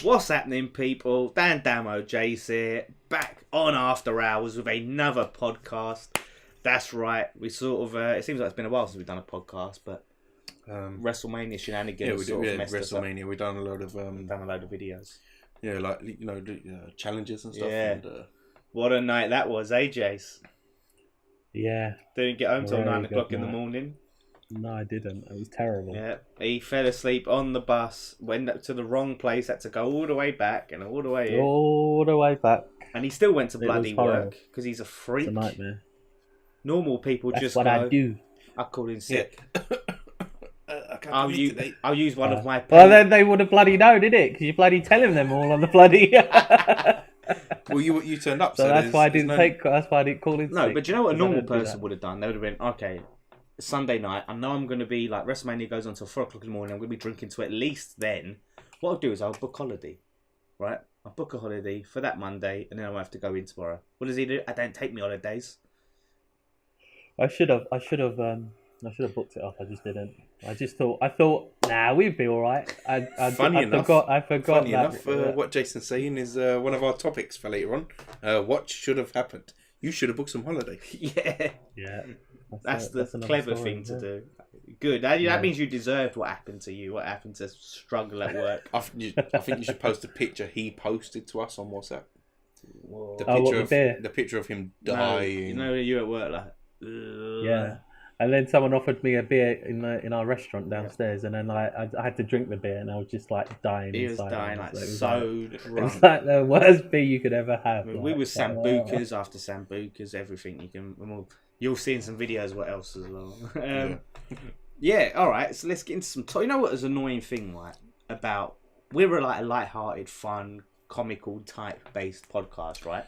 What's happening, people? Dan Damo, Jace here, back on After Hours with another podcast. That's right. We sort of, it seems like it's been a while since we've done a podcast, but WrestleMania shenanigans. Yeah, we did WrestleMania. We've done a load of videos. Yeah, like challenges and stuff. Yeah. And, what a night that was, eh, Jace? Yeah. Didn't get home till 9 o'clock in the night. morning. No, I didn't. It was terrible. Yeah, he fell asleep on the bus, went up to the wrong place, had to go all the way back and all the way in. All the way back. And he still went to It bloody was horrible. work because he's a freak. It's a nightmare. Normal people That's just what go, I do. I called in sick. I can't I'll believe use, today. I'll use one of my... Well, then they would have bloody known, didn't it? Because you're bloody telling them all on the bloody... Well, you turned up, so that's why I didn't that's why I didn't call in No, sick, but do you know what a 'cause I normal don't do person that. would have done? They would have been, okay, Sunday night, I know I'm going to be, like, WrestleMania goes on until 4 o'clock in the morning, I'm going to be drinking to at least then. What I'll do is I'll book holiday, right? I'll book a holiday for that Monday, and then I'll have to go in tomorrow. What does he do? I don't take me holidays. I should have booked it off. I just didn't. I thought, nah, we'd be all right. I forgot. Funny that, enough, what Jason's saying is one of our topics for later on. What should have happened? You should have booked some holiday. Yeah. Yeah. That's the another clever story, thing to yeah. do. Good. That Yeah. means you deserved what happened to you, what happened to struggle at work. I think you should post a picture he posted to us on WhatsApp. Whoa. The picture of him No, dying. you know, you at work, like... Ugh. Yeah. And then someone offered me a beer in our restaurant downstairs, and then I had to drink the beer, and I was just like dying. He was inside. dying like It was so It drunk. was like the worst beer you could ever have. We were like, sambucas after sambucas, everything you can. You'll see in some videos what else as well. Yeah, all right. So let's get into some. You know what is an annoying thing, right? About we're like a light-hearted, fun, comical type based podcast, right?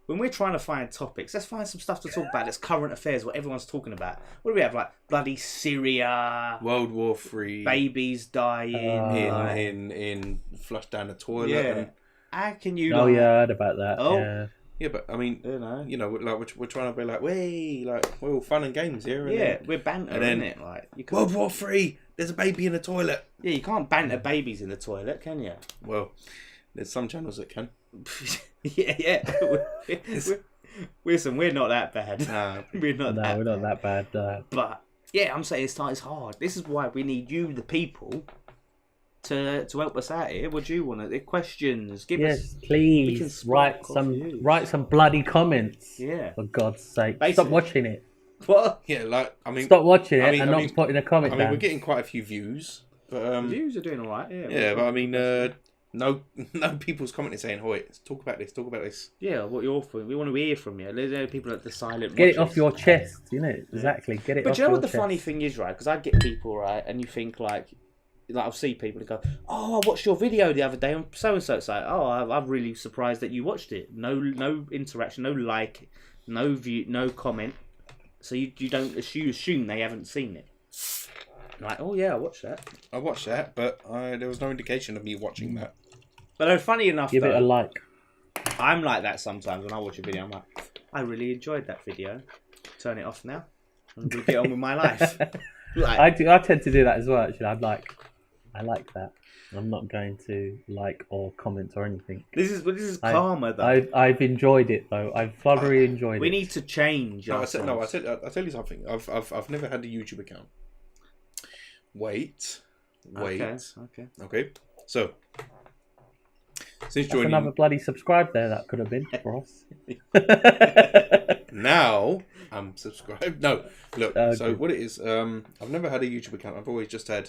When we're trying to find topics, let's find some stuff to talk about. That's current affairs, what everyone's talking about. What do we have? Like bloody Syria, World War III, babies dying, in flushed down the toilet. Yeah. And, how can you? Oh like, yeah, I heard about that. Oh. Yeah. yeah, but I mean, you know. like we're trying to be like, way, like we're all fun and games here. And Yeah, then, we're banter, and then- isn't it? Like you can, World War III. There's a baby in the toilet. yeah, you can't banter babies in the toilet, can you? Well, there's some channels that can. Yeah. Listen, we're not that bad. Nah. We're not that We're not bad. that bad. But yeah, I'm saying it's hard. This is why we need you, the people, to help us out here. What do you want? Questions? Give Yes, us. please spark off views. write some bloody comments. Yeah. For God's sake, Basically. stop watching it. What? Yeah, like I mean, Stop watching it I mean- and I not mean- putting a comment I mean, down. we're getting quite a few views, but Views are doing all right. Yeah. yeah, but I mean, no people's commenting saying, "Hoy, talk about this." Yeah. What you're for? We want to hear from you. There's people at the silent. Get it watchers. off your chest, you know. Exactly. Get it. But off do you know your what the chest. funny thing is, right? Because I get people, right, and you think like I'll see people that go, "Oh, I watched your video the other day on so and so." It's like, "Oh, I'm really surprised that you watched it." No interaction, no like, no view, no comment. So you don't assume they haven't seen it. Like, oh yeah, I watched that. I watched that, but there was no indication of me watching that. But funny enough, Give though, it a like. I'm like that sometimes when I watch a video. I'm like, I really enjoyed that video. Turn it off now, and we'll get on with my life. Like, I tend to do that as well. Actually, I like that. I'm not going to like or comment or anything. this is karma, though. I've enjoyed it though. I've thoroughly enjoyed it. We need to change. No, ourselves. I'll tell you something. I've never had a YouTube account. Wait. Okay. So, since That's joining, another bloody subscribe there that could have been for us. now I'm subscribed. No, look. So good. what it is, I've never had a YouTube account. I've always just had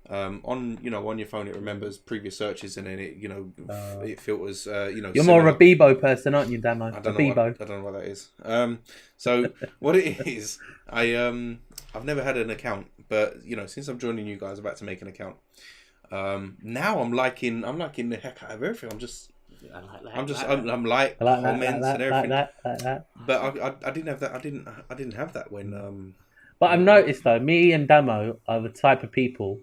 on your phone. It remembers previous searches, and then it it filters. You're more of a Bebo person, aren't you, Damo? I don't know what that is. So what it is, I've never had an account, but since I'm joining you guys, about to make an account. Now I'm liking the heck out of everything. I'm like comments and everything. Like that. But I didn't have that. I didn't have that when. But I've noticed though, me and Damo are the type of people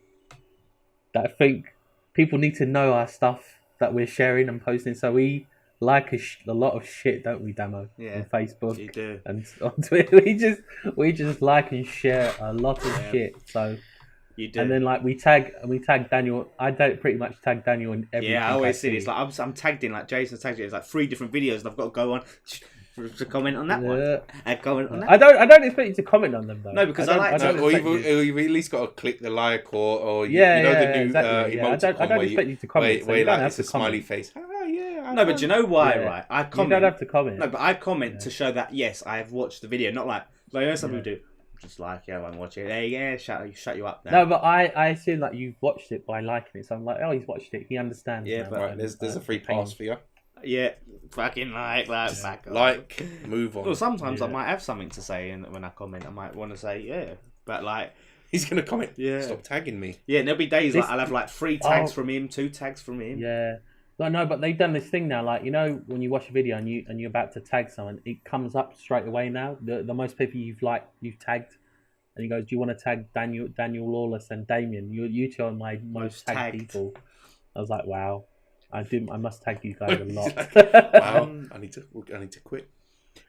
that I think people need to know our stuff that we're sharing and posting. So we like a lot of shit, don't we, Damo? Yeah, on Facebook you do. and on Twitter. We just like and share a lot of shit. So You do. And then like we tag Daniel. I don't pretty much tag Daniel in everything. Yeah, I always see see. it's like I'm tagged in, like Jason tagged it. It's like 3 different videos, and I've got to go on to comment on that one. And comment on that. I don't expect you to comment on them though. No, because I like to- Or you've at least got to click the like or Yeah, you know yeah, the new exactly, yeah. emoticon I don't where expect you to comment, so where you don't like have it's to a smiley comment. face. Ah, yeah. No, but you know why, Yeah. right? I You comment. don't have to comment. No, but I comment to show that yes, I have watched the video. Not like you know some people do. Just like I won't watch it. There, yeah, shut you up. Now. No, but I assume that you've watched it by liking it. So I'm like, oh, he's watched it. He understands. Yeah, now. but Right, there's a free pass for you. Yeah, fucking back up. Like, move on. Well, sometimes I might have something to say, and when I comment, I might want to say but like He's gonna comment. Yeah. Stop tagging me. yeah, and there'll be days This- like I'll have like 3 tags from him, 2 tags from him. Yeah. No, but they've done this thing now. Like, you know, when you watch a video and you're about to tag someone, it comes up straight away now. The most people you've tagged, and he goes, "Do you want to tag Daniel Lawless and Damien? You two are my most tagged people." I was like, "Wow, I must tag you guys a lot." Wow, I need to quit.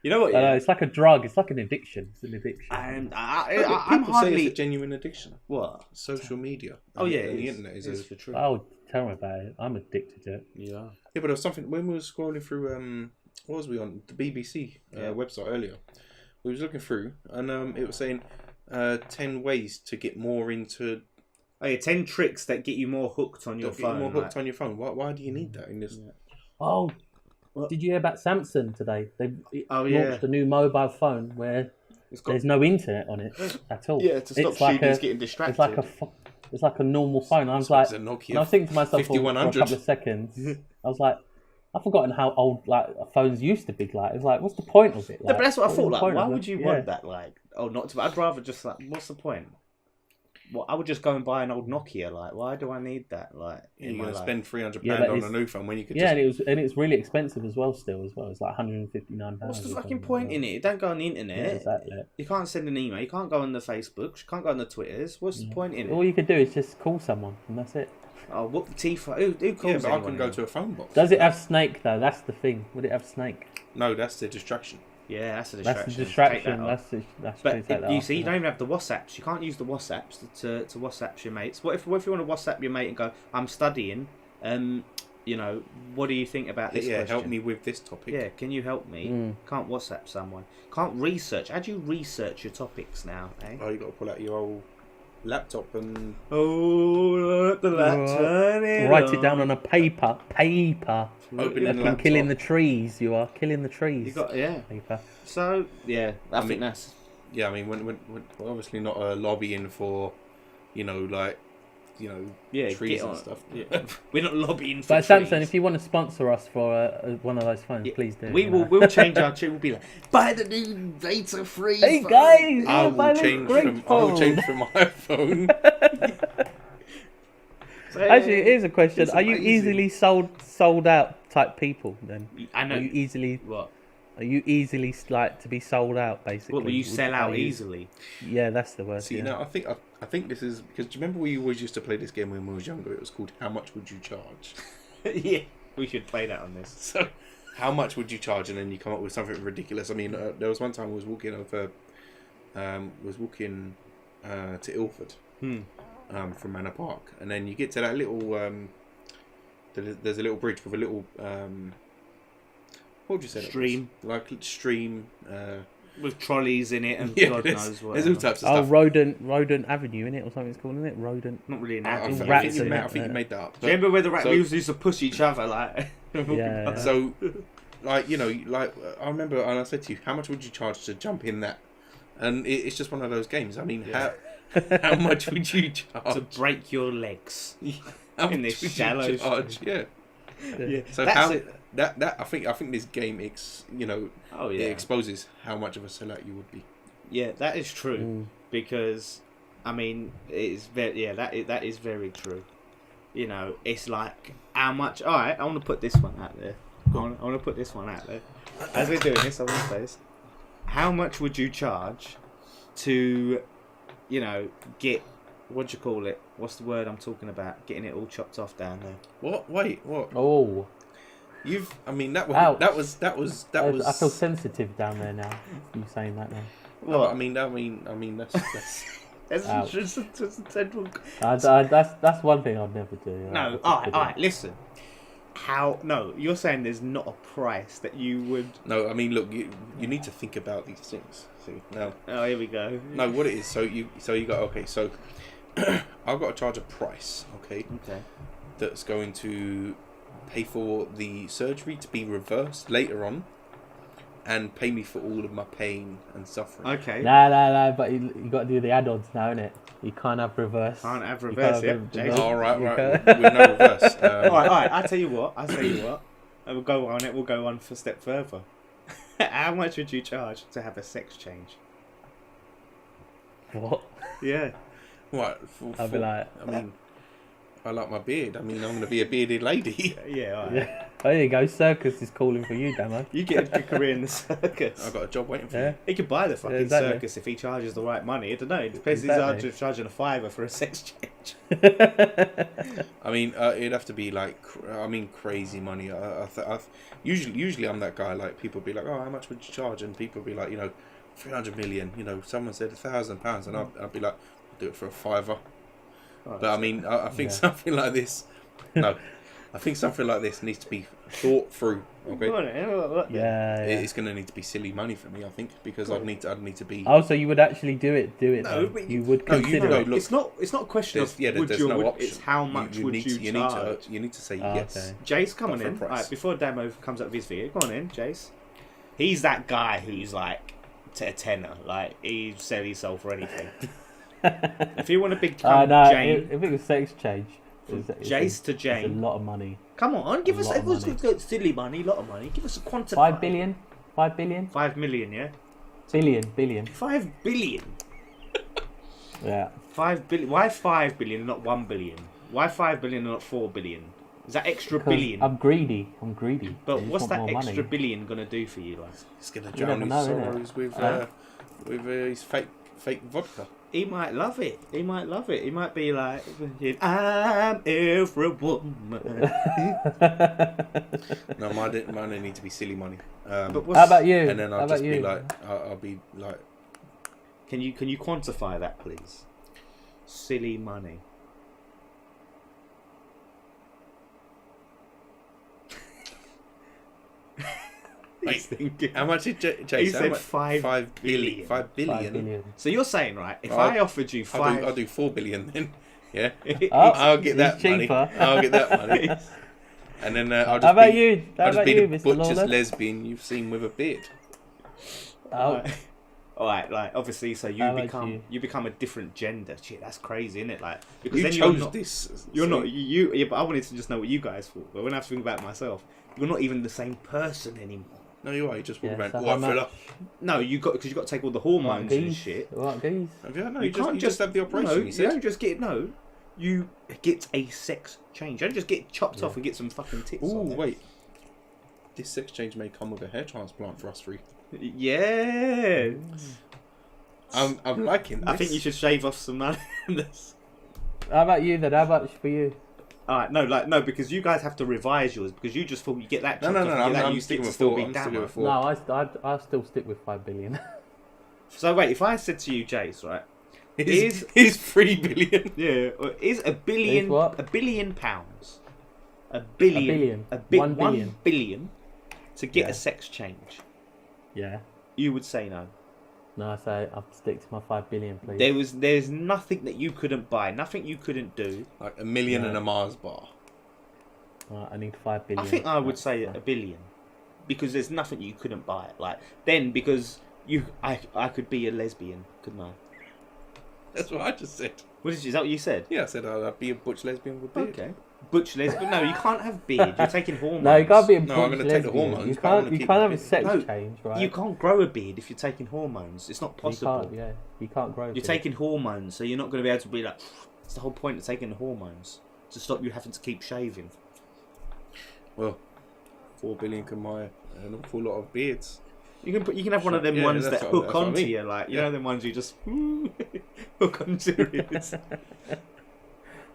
You know what? I Yeah? know, it's like a drug. It's like an addiction. It's an addiction. And I'm I'm say hardly it's a genuine addiction. what. Social media. Oh yeah, and the it's- internet is it's a for true. Oh, tell me about it. I'm addicted to it. Yeah. Yeah, but there was something when we were scrolling through. What was we on the BBC website earlier? We was looking through, and it was saying 10 ways to get more into. Oh yeah, 10 tricks that get you more hooked on your Get phone. more hooked like- on your phone. Why do you need that in this? Oh, What? did you hear about Samsung today? They Oh yeah. launched a new mobile phone where It's got, there's no internet on it at all. yeah, to stop It's like students a- getting distracted. It's like a normal phone. I was like, It's a Nokia and I was thinking to myself for a 5100. couple of seconds, I was like, I've forgotten how old like phones used to be. Like, it's like, what's the point of it? No, Like, but that's what I was thought. the Like, point why of would it? you Yeah. want that? Like, oh, not to. I'd rather just like, what's the point? Well, I would just go and buy an old Nokia. Like, why do I need that? Like, You're in my going to life? spend £300 Yeah, but on a it's- new phone when you could Yeah, just. and it's really expensive as well. Still, as well, it's like £159. What's the fucking point in it? You don't go on the internet. Yeah, exactly. You can't send an email. You can't go on the Facebooks. You can't go on the Twitters. What's the point in it? All you could do is just call someone, and that's it. Oh, what the teeth? Who calls Yeah, but I anyone can go now? to a phone box. Does it have Snake though? That's the thing. Would it have Snake? No, that's the distraction. Yeah, that's a That's distraction. the Take distraction. that off. That's But true, take that you off, see, you yeah. don't even have the WhatsApps. You can't use the WhatsApps to WhatsApp your mates. What if you want to WhatsApp your mate and go, "I'm studying. You know, what do you think about this Yeah, question? help me with this topic. Yeah, can you help me? Mm. Can't WhatsApp someone. Can't research. How do you research your topics now? Eh? Oh, you got to pull out your old laptop and Oh, the Write it down on a paper. open the Fucking laptop. killing the trees. You are killing the trees. You got yeah. Paper. So yeah, I mean, think that's Yeah, I mean, when we're obviously not lobbying for, yeah. trees get and on. stuff. Yeah. We're not lobbying for But Samsung, trees. if you want to sponsor us for one of those phones, please do. We you will. know. We'll change our tune. We'll be like, buy the new data free. Hey phone." guys, I buy will this change great from phone. my phone. So, Actually, here's a question: it's Are you amazing. easily sold out type people? Then I know. are you easily What? like to be sold out? Basically, What? Will you sell out are you- easily? Yeah, that's the word. See, yeah. now I think this is because do you remember we always used to play this game when we was younger? It was called How Much Would You Charge? Yeah, we should play that on this. So, how much would you charge? And then you come up with something ridiculous. I mean, there was one time I was walking to Ilford from Manor Park, and then you get to that little there's a little bridge with a little what would you say? that was? Stream. Like stream. With trolleys in it and Yeah, God there's, knows what. there's all types of Oh, stuff. Rodent Avenue, innit, or something it's called, isn't it? Rodent. Not really an I avenue. think rats you in made- that, I think you yeah. made that up. Do you remember where the rat So- mules used to push each other like? Yeah. So, like I remember, and I said to you, how much would you charge to jump in that? And it's just one of those games. I mean, how much would you charge to break your legs. How in much this would you shallow charge? Yeah. Yeah. So That's how it. that I think this game Oh it yeah. exposes how much of a sellout you would be. Yeah, that is true because I mean it's very that is very true. You know, it's like how much. All right, I want to put this one out there. I want to put this one out there. As we're doing this, I want to say this. How much would you charge to, get what do you call it? What's the word I'm talking about? Getting it all chopped off down there. What? Wait, what? Oh, I mean that was Ouch. that was I feel sensitive down there now. You saying that now? No, I mean that's That's Ouch. just a central. That's one thing I'd never do. No, all right. Listen. How? No, you're saying there's not a price that you would. No, I mean, look, you need to think about these things. See, now. Oh, here we go. No, what it is. So you got okay. So I've got to charge a price. Okay. Okay. That's going to pay for the surgery to be reversed later on, and pay me for all of my pain and suffering. Okay. No, but you got to do the add-ons now, innit? You can't have reverse. Can't have reverse, You yeah. can't have Jason. reverse. All right, You right. can't- With no reverse. All right. I tell you what. We'll go on it. We'll go on for a step further. How much would you charge to have a sex change? What? Yeah. What? I'd be like, I mean, I like my beard. I mean, I'm going to be a bearded lady. Yeah. All right. yeah. Oh, there you go. Circus is calling for you, Damo. You get a good career in the circus. I've got a job waiting for Yeah. me. He could buy the fucking exactly. circus if he charges the right money. I don't know. It depends. Exactly. He's charging a $5 for a sex change. I mean, it'd have to be like, crazy money. Usually I'm that guy. Like people be like, oh, how much would you charge? And people be like, 300 million. Someone said £1,000, and I'd be like, I'll do it for a $5. Right. But I mean, I think something like this. No, I think something like this needs to be thought through. Okay. Go on, what? Yeah. It's going to need to be silly money for me, I think, because I'd need to be. Oh, so you would actually do it? No, though. but You would No, you consider know, it. look, It's not a question of would there's you no or would, option. it's how much would need you to, charge. you need to say Oh, yes. okay. Jace, come on Not for a in. price. Alright, before Damo comes up with his video, go on in, Jace. He's that guy who's like a tenner. Like he sell himself for anything. If you want to become No, Jane, if it was sex change, it's Jace to it's a Jane. lot of money. Come on, give A us. lot of Everyone's money. got silly money, lot of money. Give us a quantifier. 5 billion? 5 billion? 5 million, yeah. Billion. 5 billion. Yeah. 5 billion. Why 5 billion and not 1 billion? Why 5 billion and not 4 billion? Is that extra 'Cause billion? I'm greedy. But I just what's want that more extra money. billion gonna do for you, like? He's gonna You drown never his know, innit? sorrows with his fake vodka. He might love it. He might be like, I'm every woman. No, mine need to be silly money. But what's, How about you? And then How I'll about just be you? like, I'll be like, Can you quantify that, please? Silly money. Wait, He's thinking. how much did Jason? He said 5 5 billion. 5 billion. 5 billion. So you're saying, right? If I'll- I offered you 5, I'll do 4 billion then. Yeah, Oh, I'll get it's that money. cheaper. I'll get that money. And then I'll just How about be, you? How I'll just about be you, the Mr. butchest Lawless? lesbian you've seen with a beard. Oh, All right, like obviously, so How about you become a different gender. Shit, that's crazy, isn't it? Like because You then chose you're not, this. You're so- not you. Yeah, but I wanted to just know what you guys thought. But when I have to think about myself, you're not even the same person anymore. No, you are. You just walk Yeah, around. so Oh, how I feel much? like. No, you got because you got to take all the what hormones and geese? shit. What geese? Have you? No, You you can't just have the operation. No, you you said. don't just get no. You get a sex change. You don't just get chopped off and get some fucking tits. Ooh, on there. wait. This sex change may come with a hair transplant for us three. Yeah. I'm liking this. I think you should shave off some money. How about you then? How much for you? Alright, no, because you guys have to revise yours because you just thought you get that. No, chopped no, off no. and get that, I'm you sticking get to with still 4. be I'm sticking down. with 4. No, I'll still stick with 5 billion. So wait, if I said to you, Jace, right? Is 3 billion? Yeah, or is a billion Is what? £1 billion? A billion. A billion. 1 billion. billion to get Yeah. a sex change. Yeah. You would say no. No, I say I'll stick to my 5 billion, please. There's nothing that you couldn't buy, nothing you couldn't do. Like $1 million No. and a Mars bar. Right, I need 5 billion. I think I would That's say fine. a billion, because there's nothing you couldn't buy. Like then, because I could be a lesbian, couldn't I? That's what I just said. Is that what you said? Yeah, I said I'd be a butch lesbian with beard. Okay. Butch lesbian? No, you can't have beard. You're taking hormones. No, you can't be a No, I'm butch gonna take the lesbian. hormones, You but I wanna can't. You keep can't my have a beard. sex No, change, right? You can't grow a beard if you're taking hormones. It's not possible. You can't. Yeah, you can't grow. a You're beard. taking hormones, so you're not going to be able to be like. It's the whole point of taking the hormones to stop you having to keep shaving. Well, 4 billion can buy an awful lot of beards. You can have one of them Yeah, ones that's that what- hook that's what I onto mean. you, like you Yeah. know, them ones you just hook onto it.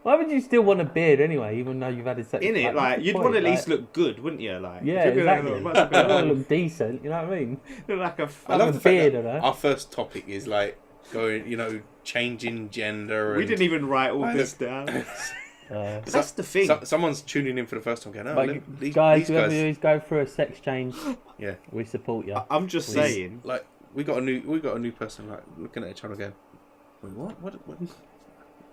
Why would you still want a beard anyway, even though you've had a sex? In it, what's like the you'd point? want to at least Like, look good, wouldn't you? Like Yeah, you're gonna exactly. look- You must be want to like, look decent. You know what I mean? look like a I love a the fact beard, that you know? our first topic is like going, changing gender. We and didn't even write all this down. But that's the thing. Someone's tuning in for the first time going, But guys, whoever is going through a sex change, yeah, we support you. I'm just saying. Like, we got a new person like looking at each other again. Wait, what?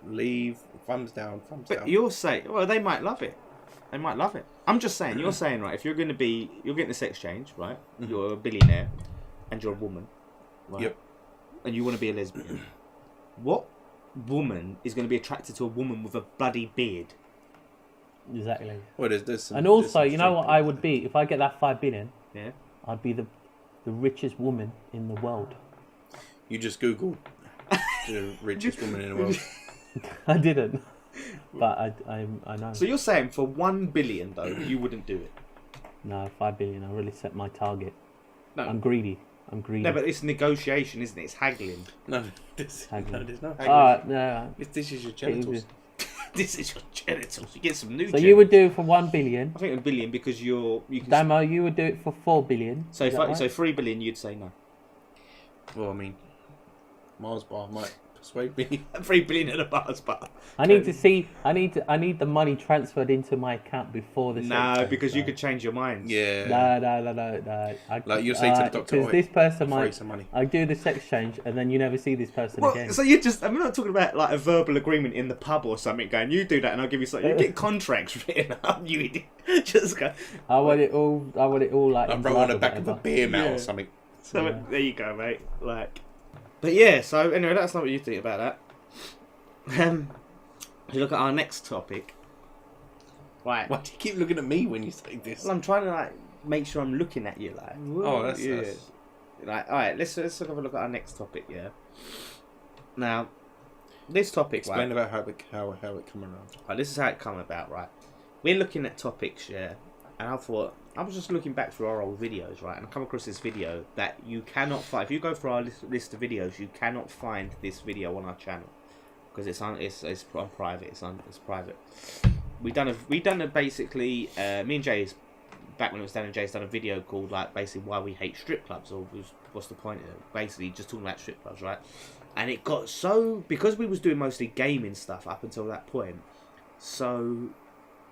Leave. Thumbs down. But you're saying, well, they might love it. They might love it. I'm just saying. You're saying, right? If you're getting a sex change, right? Mm-hmm. You're a billionaire, and you're a woman, right? Yep. And you want to be a lesbian. What woman is going to be attracted to a woman with a bloody beard? Exactly. Well, there's some, And also, there's you know what I would be if I get that 5 billion? Yeah. I'd be the richest woman in the world. You just Googled the richest woman in the world. I didn't, but I know. So you're saying for 1 billion though, you wouldn't do it? No, 5 billion. I really set my target. No. I'm greedy. No, but it's negotiation, isn't it? It's haggling. No, there's no haggling. No. This is your genitals. This is your genitals. You get some new. So genitals. you would do it for 1 billion. I think 1 billion because you can. Damo, you would do it for 4 billion. So Is that right? so 3 billion, you'd say no. Well, I mean, Mars bar might persuade me. 3 billion at a Mars bar. I need to see. I need the money transferred into my account before the. No, because you could change your mind. Yeah. No. Like you say to the doctor, because this person throw might. some money. I do the sex change, and then you never see this person Well, again. so you just, I'm not talking about like a verbal agreement in the pub or something going, you do that and I'll give you something. You get contracts written up, you idiot. Just go. I want it all like. I in wrote blood on the or back of a whatever. beer mat Yeah. or something. So Yeah. there you go, mate. Like, but yeah. So anyway, that's not what you think about that. If you look at our next topic, right? Why do you keep looking at me when you say this? Well, I'm trying to like make sure I'm looking at you, like. Oh, that's Like, all right. Let's have a look at our next topic. Yeah. Now, this topic. Explain right, about how it come around. right, this is how it come about, right? We're looking at topics, yeah, and I thought I was just looking back through our old videos, right, and I come across this video that you cannot find. If you go through our list of videos, you cannot find this video on our channel because it's on private. It's private. We done a basically me and Jay's back when it was Dan and Jay's done a video called like basically why we hate strip clubs or what's the point of it? Basically just talking about strip clubs, right? And it got so because we was doing mostly gaming stuff up until that point, so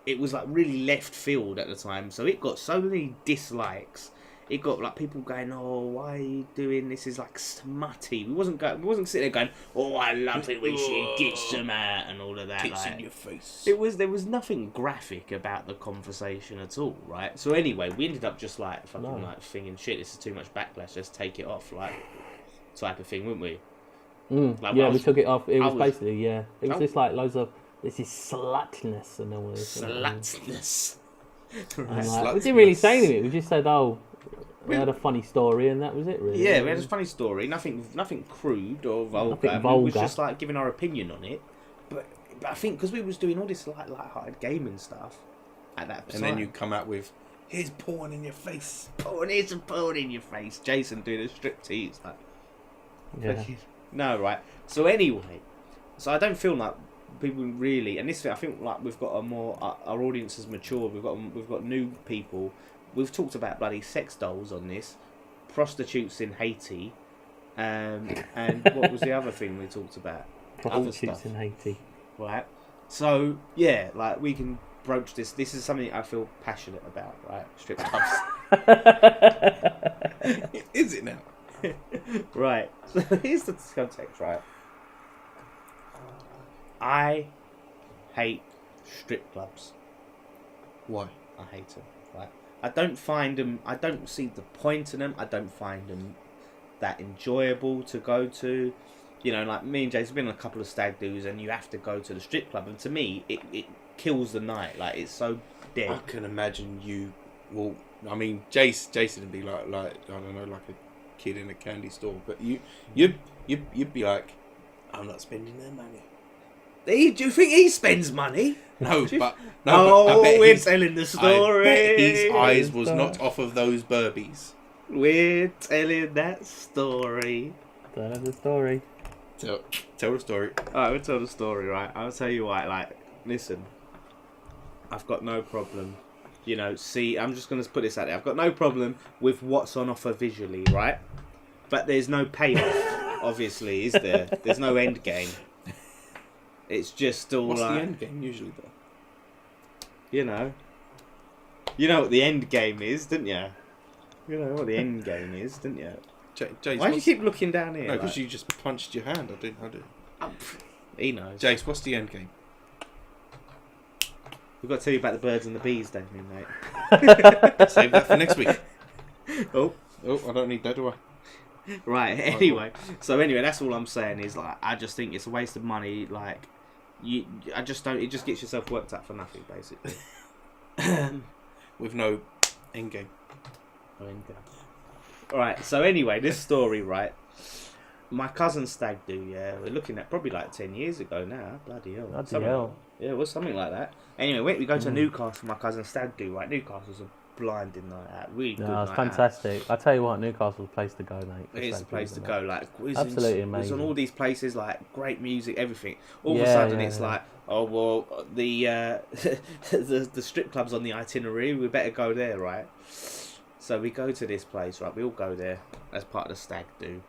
it was like really left field at the time. So it got so many dislikes. It got like people going, "Oh, why are you doing this? Is like smutty." We wasn't sitting there going, "Oh, I love it when she gets them out and all of that." Tits like, in your face. there was nothing graphic about the conversation at all, right? So anyway, we ended up just like fucking like thinking, "Shit, this is too much backlash. Let's take it off," like type of thing, wouldn't we? Like, Yeah, we took it off. It was was- basically It was just like loads of this is slutness and all this. Slutness. And, like, we didn't really say anything. We just said, "Oh, we had a funny story," and that was it, really. Yeah, we had a funny story. Nothing crude or vulgar. Nothing It was vulgar. just like giving our opinion on it. But I think because we was doing all this like light-hearted gaming stuff at that time. And then you come out with, "Here's porn in your face." here's some porn in your face. Jason doing a striptease. Like, Yeah. no, right. So anyway, so I don't feel like people really, and this I think like we've got a more our audience has matured. We've got new people. We've talked about bloody sex dolls on this, prostitutes in Haiti, and what was the other thing we talked about? Other Prostitutes stuff, in Haiti. right? So yeah, like we can broach this. This is something I feel passionate about, right? Strip clubs. Is it now? Right. So here's the context, right? I hate strip clubs. Why? I hate them. Right. I don't find them. I don't see the point in them. I don't find them that enjoyable to go to. You know, like me and Jay's been on a couple of stag do's, and you have to go to the strip club, and to me, it kills the night. Like it's so dead. I can imagine you. Well, I mean, Jason would be like I don't know, like a kid in a candy store, but you'd be like, "I'm not spending their money." Do you think he spends money? No, but Oh, I bet we're his, telling the I story. bet his eyes was not off of those Burbies. We're telling that story. Don't have the story. Tell the story. Alright, we'll tell the story, right? I'll tell you why. Like, listen, I've got no problem. You know, see, I'm just going to put this out there. I've got no problem with what's on offer visually, right? But there's no payoff. obviously, is there? There's no end game. It's just all What's like, the end game usually though? you know what the end game is, didn't you? You know what the end game is, didn't you? Jace, Why do you keep looking down here? No, because like, you just punched your hand. I did. he knows. Jace, what's the end game? We've got to tell you about the birds and the bees, don't we, mate? Save that for next week. Oh, I don't need that, do I? right. Anyway, that's all I'm saying is like I just think it's a waste of money. Like I just don't. It just gets yourself worked up for nothing, basically. With no end game. All right. So anyway, this story, right? My cousin's stag do. Yeah, we're looking at probably like 10 years ago now. Bloody hell. Yeah, it was something like that. Anyway, we go to Newcastle for my cousin's stag do. Right, Newcastle's a blinding night out. Really good No, it's night fantastic. I tell you what, Newcastle's a place to go, mate. It is the place to go. Like, Absolutely it's amazing. on all these places, like great music, everything. All of a sudden, it's like, oh well, the the strip club's on the itinerary. We better go there, right? So we go to this place, right? We all go there as part of the stag do,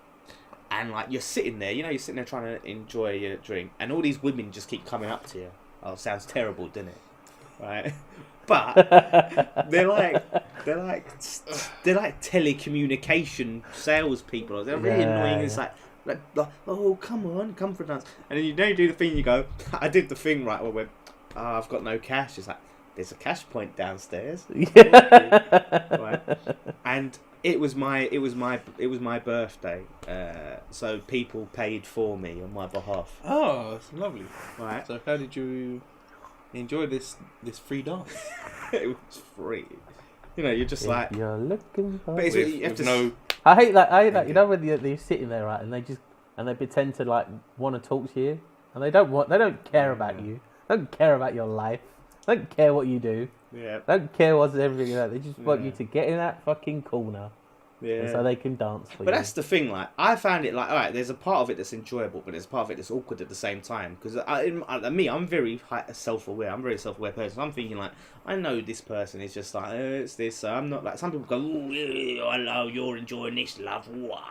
and like you're sitting there, you're sitting there trying to enjoy your drink, and all these women just keep coming up to you. Oh, sounds terrible, doesn't it? Right? But they're like telecommunication salespeople. They're really annoying. It's like, oh, come for a dance. And then you do the thing. You go, I did the thing right. I went, oh, I've got no cash. It's like, there's a cash point downstairs. Right? And it was my birthday. So people paid for me on my behalf. Oh, that's lovely. Right. So how did you enjoy this free dance? It was free. You're just like. You're looking for. But it's, you have to no. I hate that. You know when they're sitting there, right, and they pretend to like want to talk to you, and they don't care about you. They don't care about your life. They don't care what you do. Yeah. They don't care what's everything like. They just want you to get in that fucking corner. Yeah. So they can dance for you. But that's the thing, like, I found it like, alright, there's a part of it that's enjoyable, but there's a part of it that's awkward at the same time. Because I'm very self-aware. I'm a very self-aware person. I'm thinking, like, I know this person is just like, it's this. So I'm not like, some people go, oh, yeah, hello, you're enjoying this, love. Wah.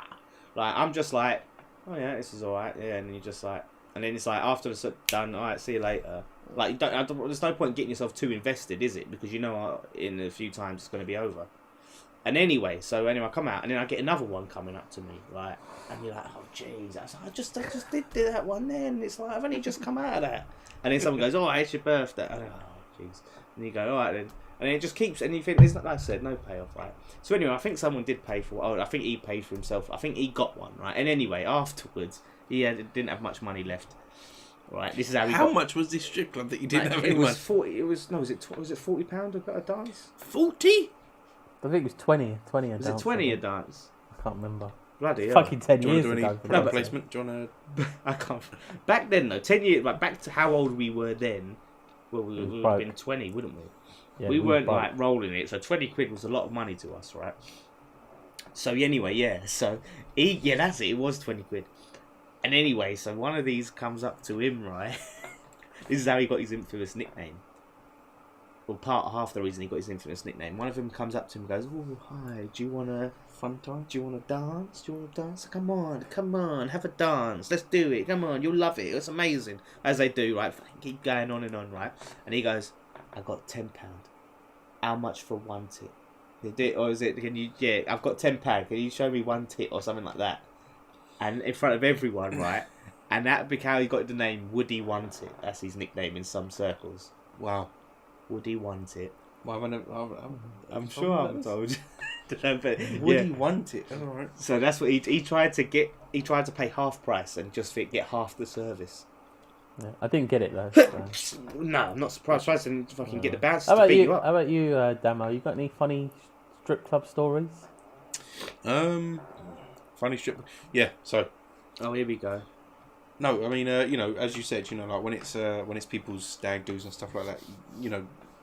Like, I'm just like, oh, yeah, this is alright. Yeah, and you're just like, and then it's like, after it's done, alright, see you later. Like, there's no point getting yourself too invested, is it? Because in a few times it's going to be over. And anyway, I come out, and then I get another one coming up to me, like, and you're like, oh, jeez, I just did that one then. It's like, I've only just come out of that. And then someone goes, oh, it's your birthday. And I go, oh, jeez. And you go, all right then. And it just keeps, and you think, like I said, no payoff, right? So anyway, I think someone did pay for, I think he paid for himself. I think he got one, right? And anyway, afterwards, he didn't have much money left. Right, this is how he How got, much was this strip club that you didn't have any it money? was 40, was it £40 a dance? 40? I think it was 20 a dance. Was it 20 a dance? I can't remember. Bloody hell. Fucking 10 Do you want years to do any ago. product placement? Do you want to... I can't. Back then, though, 10 years, like back to how old we were then, well, we would have been 20, wouldn't we? Yeah, we weren't broke. like rolling it, so 20 quid was a lot of money to us, right? So anyway, yeah, so that's it, it was 20 quid. And anyway, so one of these comes up to him, right? This is how he got his infamous nickname. Well, half the reason he got his infamous nickname. One of them comes up to him and goes, oh, hi, do you want a fun time? Do you want to dance? Do you want to dance? Come on, have a dance. Let's do it. Come on, you'll love it. It's amazing. As they do, right? Keep going on and on, right? And he goes, I got £10. How much for one tit? Or is it, yeah, I've got £10. Can you show me one tit or something like that? And in front of everyone, right? And that became how he got the name Woody Want It. That's his nickname in some circles. Wow. Woody Want It. Well, I'm sure I'm told. Woody Want It. All right. So that's what he tried to get. He tried to pay half price and just get half the service. Yeah, I didn't get it though. So. No, I'm not surprised. I didn't fucking get the bouncers How to about beat you? you up. How about you, Damo? You got any funny strip club stories? Funny strip. Yeah. So. Oh, here we go. No, I mean, as you said, like when it's people's stag do's and stuff like that,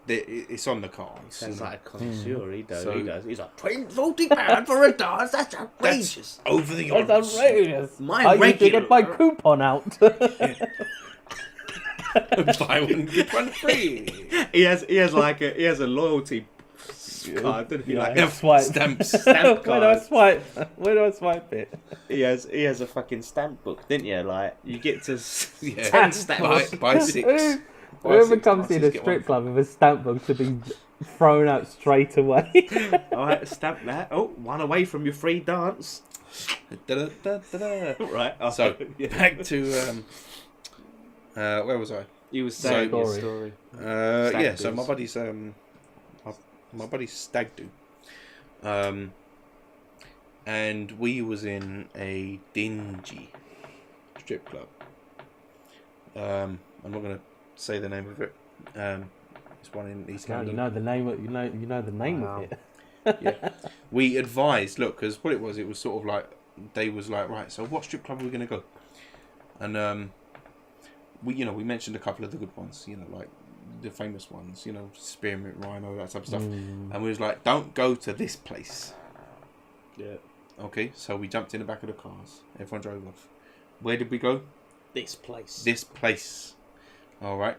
it's on the cards. Sounds like a connoisseur. He does. So- He does. He's like £40 for a dance. That's outrageous. Over the That's odds. outrageous. My I used to regular- get my coupon out. Buy one get one free. He has a loyalty card, didn't he? Like, swipe. Stamps. Stamp Where do I cards. swipe? Where do I swipe it? He has a fucking stamp book, didn't you? Like, you get to Yeah. 10 stamps. Buy 6. Whoever comes in a strip club with a stamp book should be thrown out straight away. All right, stamp that. Oh, one away from your free dance. Da-da-da-da-da. Right. Oh, So yeah. back to where was I? You were saying So- your Story. story. Yeah, so do's. my buddy's stag do, and we was in a dingy strip club. I'm not gonna say the name of it. It's one in East No, London. you know the name. You know the name Wow. of it. Yeah. We advised, look, because what it was sort of like they was like, right, so what strip club are we gonna go? And we mentioned a couple of the good ones, like the famous ones, Spearmint Rhino, that type of stuff. And we was like, don't go to this place. Yeah. Okay, so we jumped in the back of the cars. Everyone drove off. Where did we go? This place. This place. All right.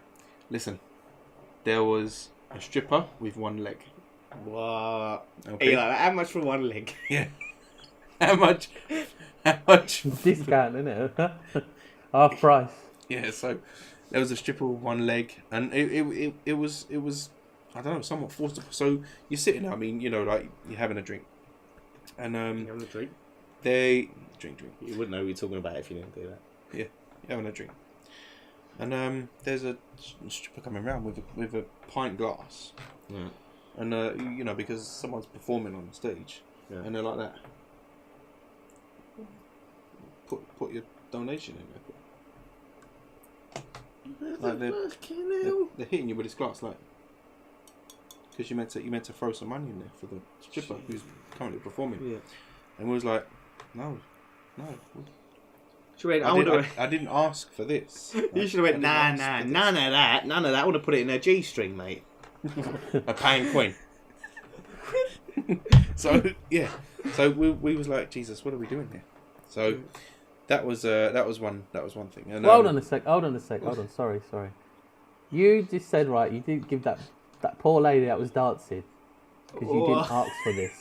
Listen, there was a stripper with one leg. What? Okay. Hey, like, how much for one leg? Yeah. How much? How much? Discount, isn't it? Half price. Yeah. So there was a stripper with one leg, and it was I don't know, somewhat forcible. So you're sitting there. I mean, like you're having a drink, and You having a drink? they drink. You wouldn't know what you're talking about if you didn't do that. Yeah, having a drink. And there's a stripper coming around with a pint glass. Yeah. And because someone's performing on the stage, Yeah. and they're like that. Put your donation in there. Like they're hitting you with this glass, like, because you meant to throw some money in there for the stripper who's currently performing. Yeah. And we was like, no. Should have I didn't ask for this. You should have went, nah, none of that. I want to put it in a G-string, mate. A pound coin. So yeah, so we was like, Jesus, what are we doing here? So that was one thing. And, Well, hold on a sec. Sorry. You just said, right, you didn't give that poor lady that was dancing because you didn't ask for this.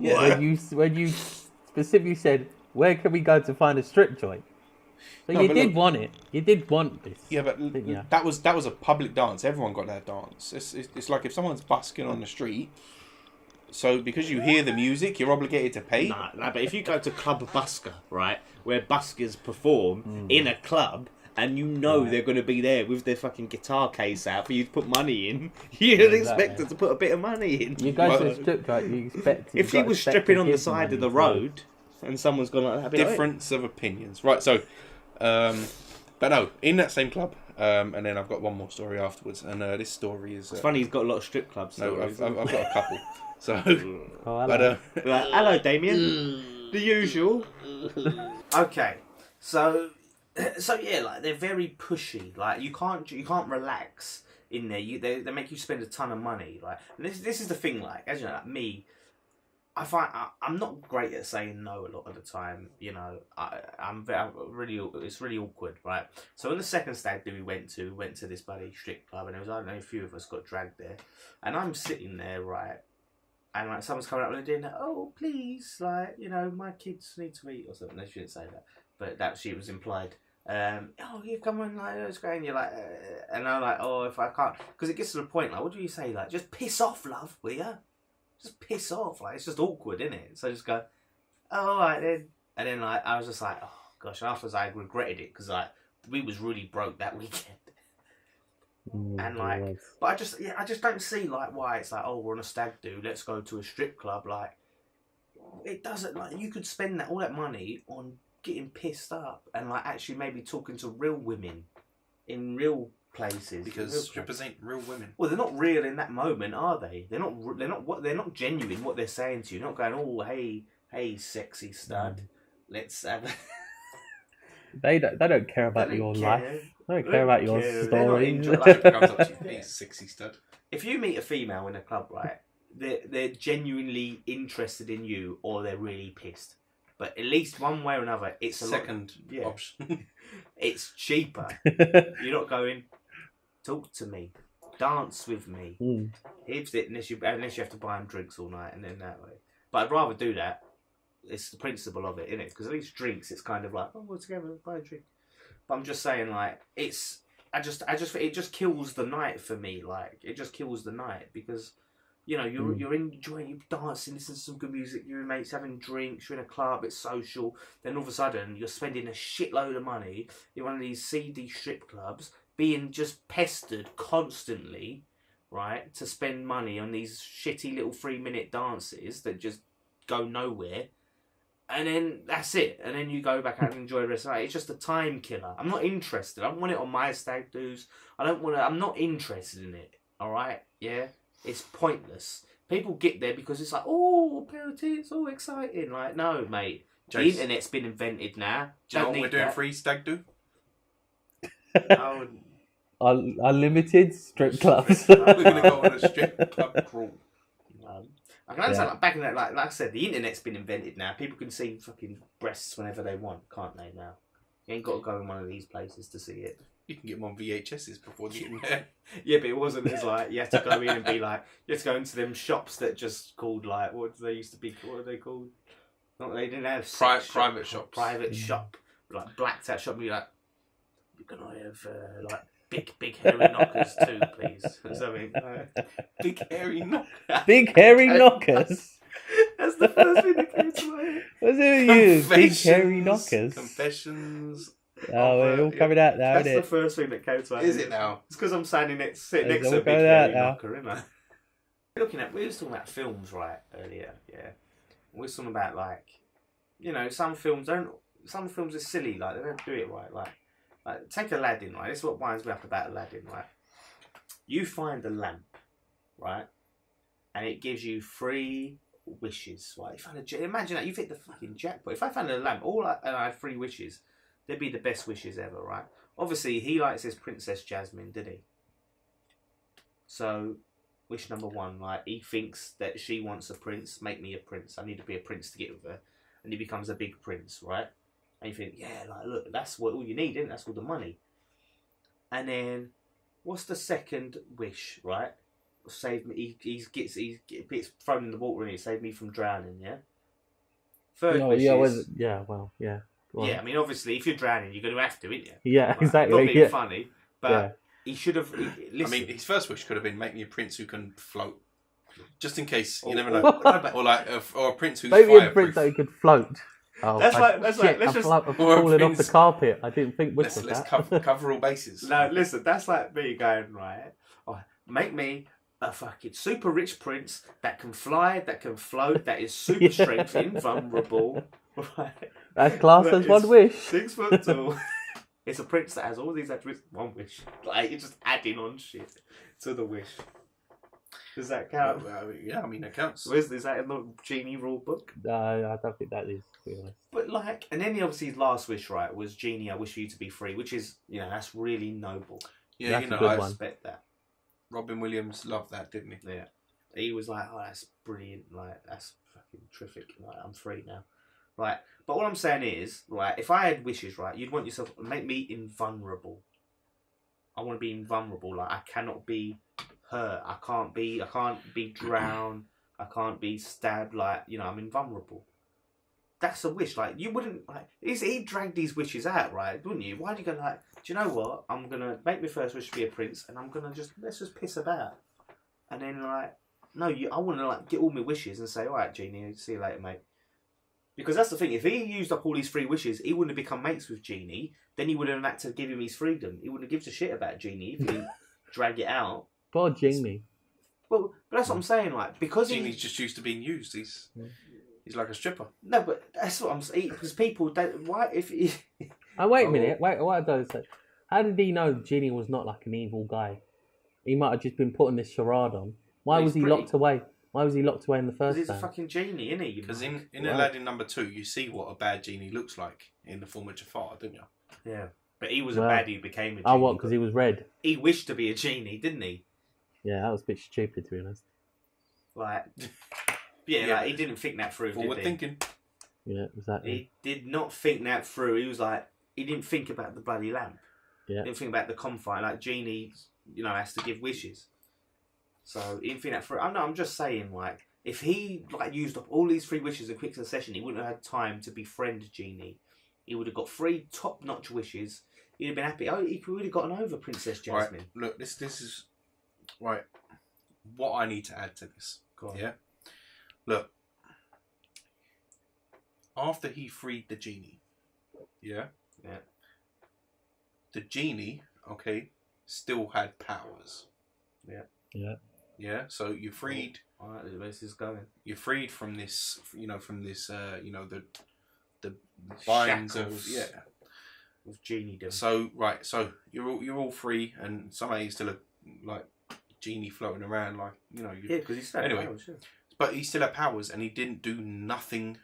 Yeah. When you specifically said, where can we go to find a strip joint? So No, you but did look- want it. You did want this. Yeah, but didn't you? that was a public dance. Everyone got that dance. It's like if someone's busking on the street. So because you hear the music, you're obligated to pay. Nah, but if you go to Club Busker, right, where buskers perform in a club, and they're going to be there with their fucking guitar case out for you to put money in, you'd expect them to put a bit of money in. You go to a strip joint, you expect. If she was stripping on the side of the road, and someone's gone like that, I'd be like, Difference of opinions, right? So, but no, in that same club, and then I've got one more story afterwards, and this story is. it's funny he's got a lot of strip clubs. No, I've got a couple. So, Oh, hello. but Like, hello, Damien. The usual. Okay, so yeah, like they're very pushy. Like you can't relax in there. They make you spend a ton of money. Like this is the thing. Like as you know, like me, I find I'm not great at saying no a lot of the time. I'm really it's really awkward, right? So on the second stag do we went to this bloody strip club, and there was I don't know a few of us got dragged there, and I'm sitting there, right. And like someone's coming up with a dinner, oh please, like my kids need to eat or something. No, she didn't say that, but that she was implied. Oh, you come on, like it's great. And you're like, and I'm like, oh, if I can't, because it gets to the point, like, what do you say, like, just piss off, love, will ya? Just piss off, like it's just awkward, isn't it? So just go, oh, all right then, and then like I was just like, oh gosh. Afterwards, I regretted it because like we was really broke that weekend. And like, but I just don't see like why it's like, oh, we're on a stag do, let's go to a strip club. Like, it doesn't, like, you could spend all that money on getting pissed up and like actually maybe talking to real women in real places. because real strippers ain't real women. well, they're not real in that moment, are they? They're not genuine. What they're saying to you, not going, oh, hey, sexy stud, let's have. They don't care about They don't your care. life. They don't care about your They're not story. interested. Like, comes up to you, hey, sexy stud. If you meet a female in a club, right, they're genuinely interested in you, or they're really pissed. But at least one way or another, it's a Second lot, option. it's cheaper. You're not going, talk to me. dance with me. If it, unless you have to buy them drinks all night and then that way. But I'd rather do that. It's the principle of it, isn't it? Because at least drinks, it's kind of like, oh, we're together, buy a drink. But I'm just saying, like, it just kills the night for me. Like, it just kills the night because, you know, you're enjoying, you're dancing, listening to some good music, your mates having drinks, you're in a club, it's social. Then all of a sudden, you're spending a shitload of money in one of these seedy strip clubs, being just pestered constantly, right, to spend money on these shitty little 3-minute dances that just go nowhere. And then that's it. And then you go back out and enjoy the rest of the night. It's just a time killer. I'm not interested. I don't want it on my stag do's. I'm not interested in it. Alright? Yeah? It's pointless. People get there because it's like, oh, a pair of tits, all exciting. Like, no, mate. The internet's been invented now. Do you know what we're doing free stag do? Unlimited strip clubs. We're going to go on a strip club crawl. I can understand, like, back in that, like I said, the internet's been invented now. People can see fucking breasts whenever they want, can't they now? You ain't got to go in one of these places to see it. You can get them on VHSs before the internet. Yeah, but it wasn't as like, you had to go in and be like, you had to go into them shops that just called, like, what did they used to be, what were they called? Not, they didn't have private shops. Private shop. Like, blacked out shop, and be like, can I have, like, big hairy knockers too, please? Or something. Big hairy knockers. Big hairy knockers. That's the first thing that came to my head. What's it with you? Big hairy knockers. Confessions. Oh, we're all coming out now, That's isn't it? the first thing that came to my head. Is it now? It's because I'm sitting next to a big all hairy now. knocker, isn't I? We were talking about films, right, earlier, yeah. We were talking about, like, you know, some films are silly, like, they don't do it right, like take Alladin, right? This is what winds me up about Alladin, right? You find a lamp, right? And it gives you 3 wishes, right? You find imagine that, you've hit the fucking jackpot. If I found a lamp, and I had 3 wishes, they'd be the best wishes ever, right? Obviously, he likes his Princess Jasmine, did he? So, wish number 1, like, he thinks that she wants a prince, make me a prince. I need to be a prince to get with her. And he becomes a big prince, right? And you think, yeah, like, look, that's all you need, isn't it? That's all the money. And then, what's the second wish, right? Save me. He gets thrown in the water and he saved me from drowning. Yeah. Third wish is, well. Yeah, I mean, obviously, if you're drowning, you're going to have to, ain't you? Yeah, like, exactly. Not being funny, but he should have. I mean, his first wish could have been make me a prince who can float, just in case. You never know. or a prince who's maybe fireproof. a prince that could float. Oh, that's like. Let's just falling off the carpet. I didn't think let's cover all bases. No, listen. That's like me going right. Oh, make me a fucking super rich prince that can fly, that can float, that is super strength, invulnerable. Right? That's classed as one wish. 6 foot tall. It's a prince that has all these attributes. 1 wish. Like, you're just adding on shit to the wish. Does that count? Yeah, I mean, it counts. Is that in the genie rule book? No, I don't think that is, to be honest. But, like, and then obviously his last wish, right, was genie, I wish for you to be free, which is, you know, that's really noble. Yeah, that's you know, a good I one. respect that. Robin Williams loved that, didn't he? Yeah. He was like, oh, that's brilliant. Like, that's fucking terrific. Like, I'm free now. Right. But what I'm saying is, right, if I had wishes, right, you'd want yourself to make me invulnerable. I want to be invulnerable. Like, I cannot be hurt. I can't be drowned. I can't be stabbed. Like, you know, I'm invulnerable. That's a wish. Like, you wouldn't, like, he dragged these wishes out, right? Wouldn't you? Why do you go like, do you know what? I'm going to make my first wish to be a prince and I'm going to let's just piss about. And then, like, no, I want to, like, get all my wishes and say, all right, Genie, see you later, mate. Because that's the thing. If he used up all his 3 wishes, he wouldn't have become mates with Genie. Then he would have had to give him his freedom. He wouldn't have given a shit about Genie if he drag it out. Poor Genie. Well, but that's what I'm saying. Like, because Genie's just used to being used. He's like a stripper. No, but that's what I'm saying. Because people don't. Why if? Oh, wait a minute. Wait, what does it? How did he know Genie was not like an evil guy? He might have just been putting this charade on. Why was he locked away? Why was he locked away in the first place? He's a fucking genie, isn't he? Because in Aladdin number 2, you see what a bad genie looks like in the form of Jafar, don't you? Yeah, but he was a baddie who became a genie. Oh, what? Because he was red. He wished to be a genie, didn't he? Yeah, that was a bit stupid, to be honest. Like, like he didn't think that through. Forward thinking. Yeah, exactly. He did not think that through. He was like, he didn't think about the bloody lamp. Yeah. He didn't think about the confine. Like, Genie has to give wishes. So Infinite for I'm just saying, like, if he like used up all these 3 wishes in quick succession, he wouldn't have had time to befriend Genie. He would have got 3 top-notch wishes. He'd have been happy. Oh, he would have gotten over Princess Jasmine. Right. Look, this is right. What I need to add to this. Go on. Yeah. Look. After he freed the Genie, yeah. The Genie, okay, still had powers. Yeah. So you freed. All right, where's this going? You're freed from this, the binds of with Genie. So right, so you're all free, and somehow he's still a like Genie floating around, like because he's still anyway. powers, But he still had powers, and he didn't do nothing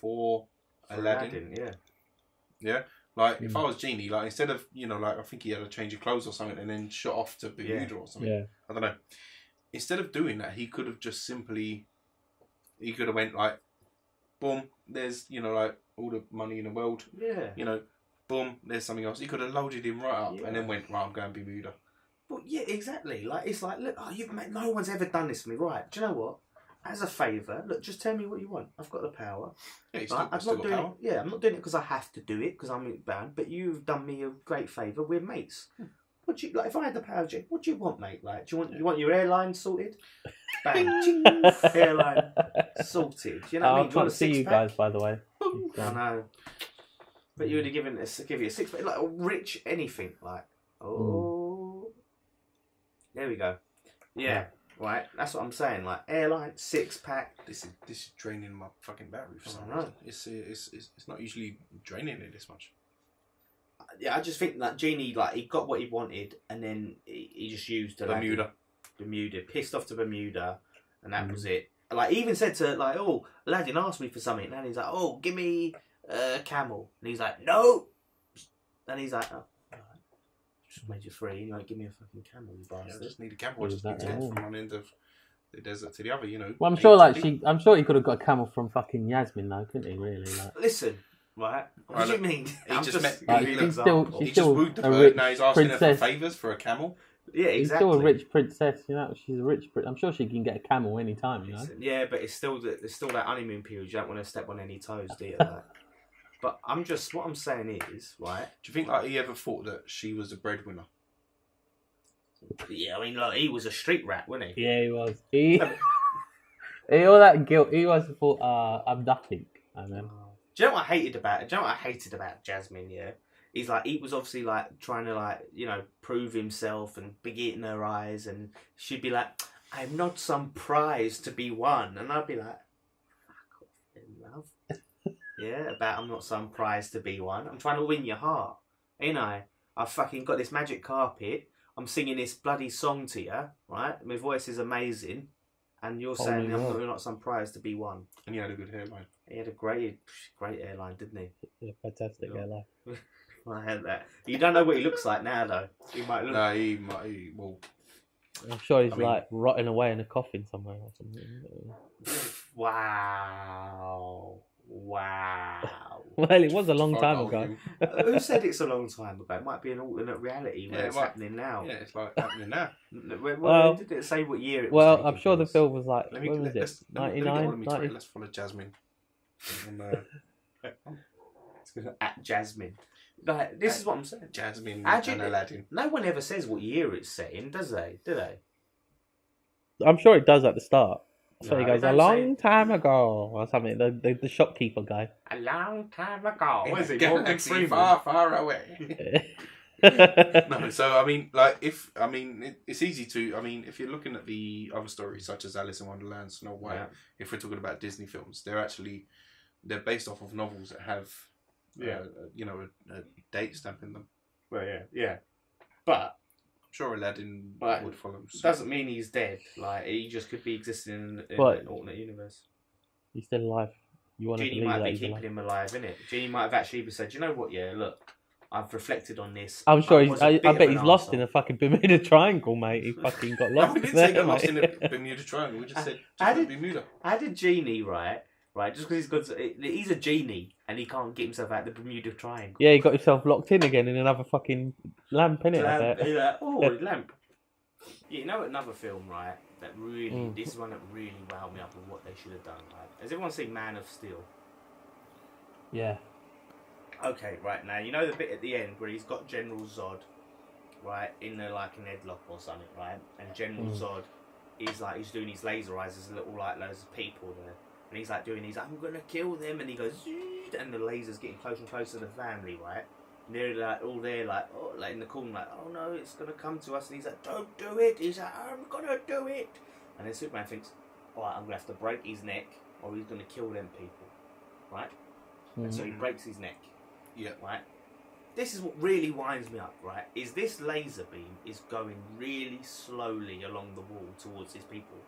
for Aladdin. Yeah. Like if I was Genie, like instead of I think he had a change of clothes or something, and then shot off to Bermuda or something. Yeah. I don't know. Instead of doing that, he could have just simply. He could have went like, boom. There's like all the money in the world. Yeah. Boom. There's something else. He could have loaded him right up and then went right. I'm going to Bermuda. Well, yeah, exactly. Like it's like, look, no one's ever done this for me, right? Do you know what? As a favour, look, just tell me what you want. I've got the power. Yeah, he's I'm still not got doing power. it. Yeah, I'm not doing it because I have to do it because I'm bound. But you've done me a great favour. We're mates. What do you like? If I had the power, what do you want, mate? Like, do you want your airline sorted? Bang, ching, airline sorted. You know what I mean? I can't see you guys, by the way. I know. But you would have give you a 6-pack, like a rich anything, like there we go. Yeah. Right, that's what I'm saying. Like airline 6-pack. This is draining my fucking battery for some know. reason. It's not usually draining it this much. Yeah, I just think that Genie, like, he got what he wanted, and then he just used Bermuda, pissed off to Bermuda, and that was it. Like, he even said to like, oh, Aladdin asked me for something, and he's like, oh, give me a camel, and he's like, no, and he's like, oh. Just made you free. You give me a fucking camel, you bastard. I just need a camel. I just need to get from one end of the desert to the other. Well, I'm sure, I'm sure he could have got a camel from fucking Yasmin, though, couldn't he? Really? Like... Listen, right? What do you mean? He just met. She's still wooed the a bird. rich Now he's asking her princess. for favours for a camel. Yeah, exactly. She's still a rich princess. She's a rich. I'm sure she can get a camel anytime. Yeah, but it's still that honeymoon period. You don't want to step on any toes, do you? Like, but what I'm saying is, right? Do you think like he ever thought that she was the breadwinner? Yeah, I mean, like, he was a street rat, wasn't he? Yeah, he was. He all that guilt. He was thought, I'm nothing. And then, do you know what I hated about it? Do you know what I hated about Jasmine? Yeah, he's like, he was obviously like trying to prove himself and big it in her eyes, and she'd be like, I'm not some prize to be won, and I'd be like, fuck off, in love. Yeah, about I'm not some prize to be won. I'm trying to win your heart, ain't I? I've fucking got this magic carpet. I'm singing this bloody song to you, right? My voice is amazing, and you're saying I'm not some prize to be won. And he had a good hairline. He had a great hairline, didn't he? yeah, fantastic hairline. I had that. You don't know what he looks like now, though. He might look. No, he might. Well, I'm sure he's like rotting away in a coffin somewhere or something. Wow. Well, it was a long time ago. Who said it's a long time ago? It might be an alternate reality where it's happening now. Yeah, it's like happening now. Well, did it say what year it was? Well, I'm sure the film was like, when was it? 99? Let's follow Jasmine. It's going to at Jasmine. Like, this is what I'm saying. Jasmine and Aladdin. No one ever says what year it's set in, does they? Do they? I'm sure it does at the start. So No, he goes, a long time ago, or something. The shopkeeper guy. A long time ago. In What is a it? galaxy far, far away. No, so I mean, like, it's easy to. I mean, if you're looking at the other stories such as Alice in Wonderland, Snow White, if we're talking about Disney films, they're based off of novels that have, a date stamp in them. Well, yeah. But I'm sure Aladdin would follow. Doesn't mean he's dead. Like, he just could be existing in an alternate universe. He's still alive. You want Genie might be keeping him alive, innit? Genie might have actually said, you know what? Yeah, look, I've reflected on this. I'm sure I bet he's lost in a fucking Bermuda Triangle, mate. He fucking got lost. No, we didn't say got lost in the Bermuda Triangle. We just said Bermuda. How did Genie, right, just because he's a genie and he can't get himself out of the Bermuda Triangle. Yeah, he got himself locked in again in another fucking lamp, innit? Lamp. He's like, oh, lamp. Yeah, you know another film, right? That really, this is one that really wowed me up with what they should have done. Right? Has everyone seen Man of Steel? Yeah. Okay, right now you know the bit at the end where he's got General Zod, right, in the like an headlock or something, right? And General Zod is like he's doing his laser eyes. There's a little like loads of people there, and he's like doing these. I'm gonna kill them, and he goes, "Zoot," and the laser's getting closer and closer to the family, right? And they're like all there, like oh, like in the corner, like oh no, it's gonna come to us. And he's like, don't do it. He's like, I'm gonna do it. And then Superman thinks, all right, I'm gonna have to break his neck, or he's gonna kill them people, right? And so he breaks his neck. Yeah. Right. This is what really winds me up, right? Is this laser beam is going really slowly along the wall towards his people.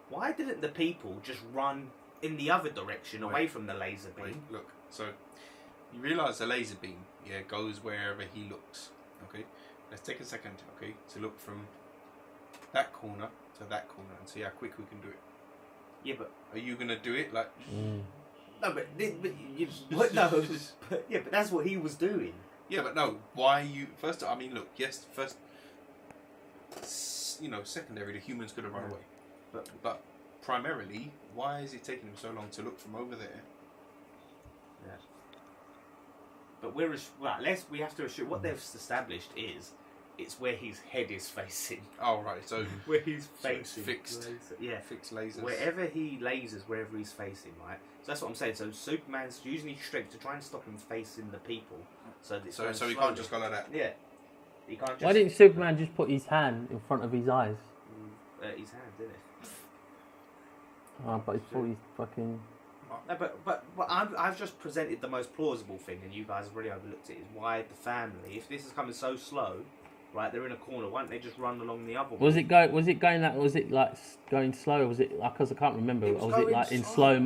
Why didn't the people just run in the other direction away from the laser beam? Wait, look. So you realise the laser beam, yeah, goes wherever he looks. Okay. Let's take a second, okay, to look from that corner to that corner and see how quick we can do it. Yeah, but Are you gonna do it like? no, but what? No, but, yeah, but that's what he was doing. Yeah, but no. Why you first? I mean, look. Yes, first. You know, secondary, the humans could have run away, but primarily, why is it taking him so long to look from over there? Yeah. But we have to assume what they've established is it's where his head is facing. Oh right, so Where he's so it's facing. fixed. Yeah. Fixed lasers. Wherever he lasers, wherever he's facing, right? So that's what I'm saying. So Superman's using his strength to try and stop him facing the people. So that So he can't just go like that. Yeah. He can't just... Why didn't Superman just put his hand in front of his eyes? his hand, didn't it? Oh, but it's for his fucking... No, but I've just presented the most plausible thing, and you guys have really overlooked it. Is why the family, if this is coming so slow, right? They're in a corner. Why don't they just run along the other one? Was it going that? Was it like going slow? Or was it like? Because I can't remember. It was Or was it like in slow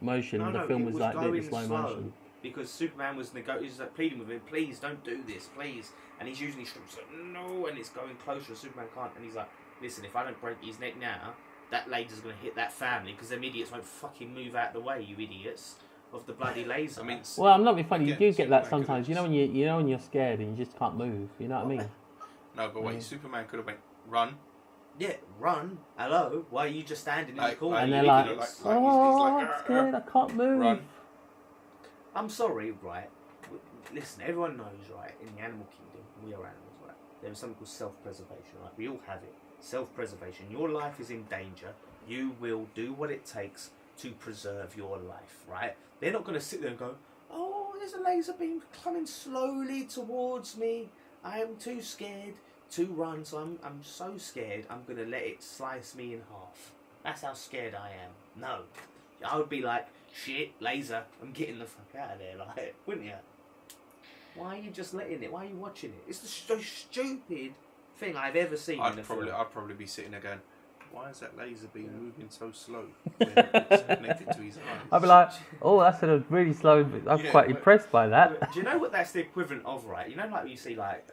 motion? No, the film it was was like going doing slow motion. because Superman was like pleading with him, please don't do this, please. And he's using his strength, like, no, and it's going closer. And Superman can't, and he's like, listen, if I don't break his neck now, that laser's going to hit that family because them idiots won't fucking move out the way, you idiots, of the bloody laser. I mean, Well, I'm not being funny. You again, do get that Superman sometimes. You know when you're scared and you just can't move. You know what I mean? no, but wait, Superman could have went run. yeah, run. Hello, why are you just standing in the corner? and you they're like, idiots? he's oh, like, I'm scared. I can't move. Run. I'm sorry, right? Listen, everyone knows, right? In the animal kingdom, we are animals, right? There is something called self-preservation, right? We all have it. Self-preservation. Your life is in danger. You will do what it takes to preserve your life, right? They're not going to sit there and go, oh, there's a laser beam coming slowly towards me. I am too scared to run, so I'm so scared I'm going to let it slice me in half. That's how scared I am. No. I would be like, shit, laser, I'm getting the fuck out of there, like, wouldn't you? Why are you just letting it? Why are you watching it? It's the most stupid thing I've ever seen in a film. I'd probably be sitting there going, why is that laser beam moving so slow when it's connected to his eyes? I'd be like, oh, that's a really slow. I'm quite impressed by that. Do you know what that's the equivalent of, right? You know, like you see, like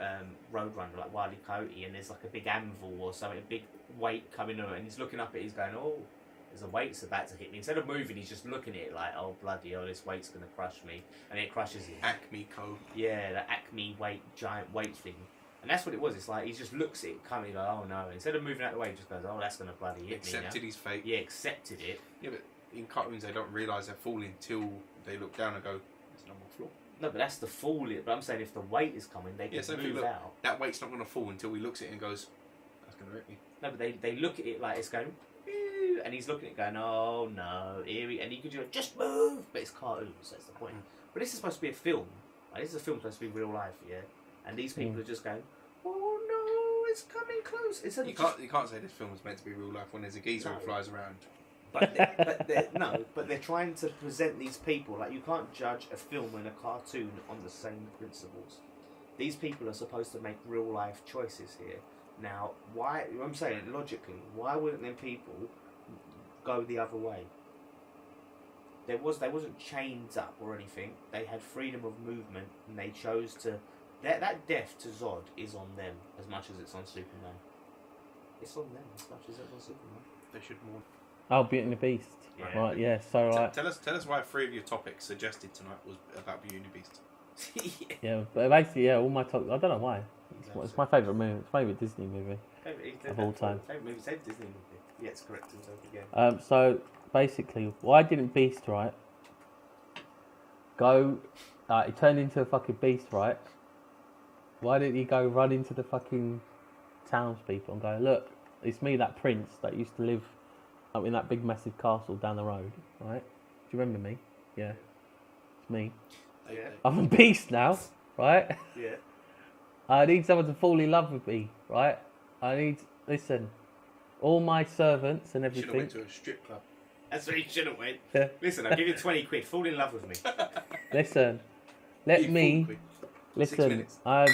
Roadrunner, like Wile E. Coyote, and there's like a big anvil or something, a big weight coming on, and he's looking up at it, he's going, oh, there's a weight's about to hit me. Instead of moving, he's just looking at it like, oh, bloody hell, this weight's going to crush me. And it crushes him. Acme Co. Yeah, the Acme giant weight thing. And that's what it was. It's like, he just looks at it coming, like, oh no. Instead of moving out of the way, he just goes, oh, that's going to bloody hit Accepted me his fate. Yeah, accepted it. Yeah, but in cartoons, they don't realise they're falling till they look down and go, there's no more floor. No, but that's the fall. But I'm saying if the weight is coming, they can move out. That weight's not going to fall until he looks at it and goes, that's going to hurt me. No, but they look at it like it's going, "Ew," and he's looking at it going, oh no, and he could just move. But it's cartoons, that's the point. But this is supposed to be a film. Like, this is a film supposed to be real life, yeah? And these people are just going, oh no, it's coming close. You can't say this film is meant to be real life when there's a geezer who flies around. But they're trying to present these people, like, you can't judge a film and a cartoon on the same principles. These people are supposed to make real life choices here. Now, why? I'm saying logically, why wouldn't them people go the other way? They wasn't chained up or anything. They had freedom of movement, and they chose to. That death to Zod is on them as much as it's on Superman. It's on them as much as it's on Superman. They should mourn. Oh, Beauty and the Beast. Yeah. Right, yeah. So Tell us why 3 of your topics suggested tonight was about Beauty and the Beast. Yeah, but basically, yeah, all my top. I don't know why. It's my favourite movie. It's my favourite Disney movie of all time. Favorite movie, same Disney movie. Yeah, it's correct himself again. So basically, why didn't Beast right go? He turned into a fucking beast, right? Why didn't he go run into the fucking townspeople and go, look, it's me, that prince that used to live up in that big massive castle down the road, right? Do you remember me? Yeah, it's me. Yeah. I'm a beast now, right? Yeah. I need someone to fall in love with me, right? Listen, all my servants and Should have everything. went to a strip club. That's where you should have went. Yeah. Listen, I'll give you 20 quid. Fall in love with me. Listen, Eat 6 listen. minutes. I'm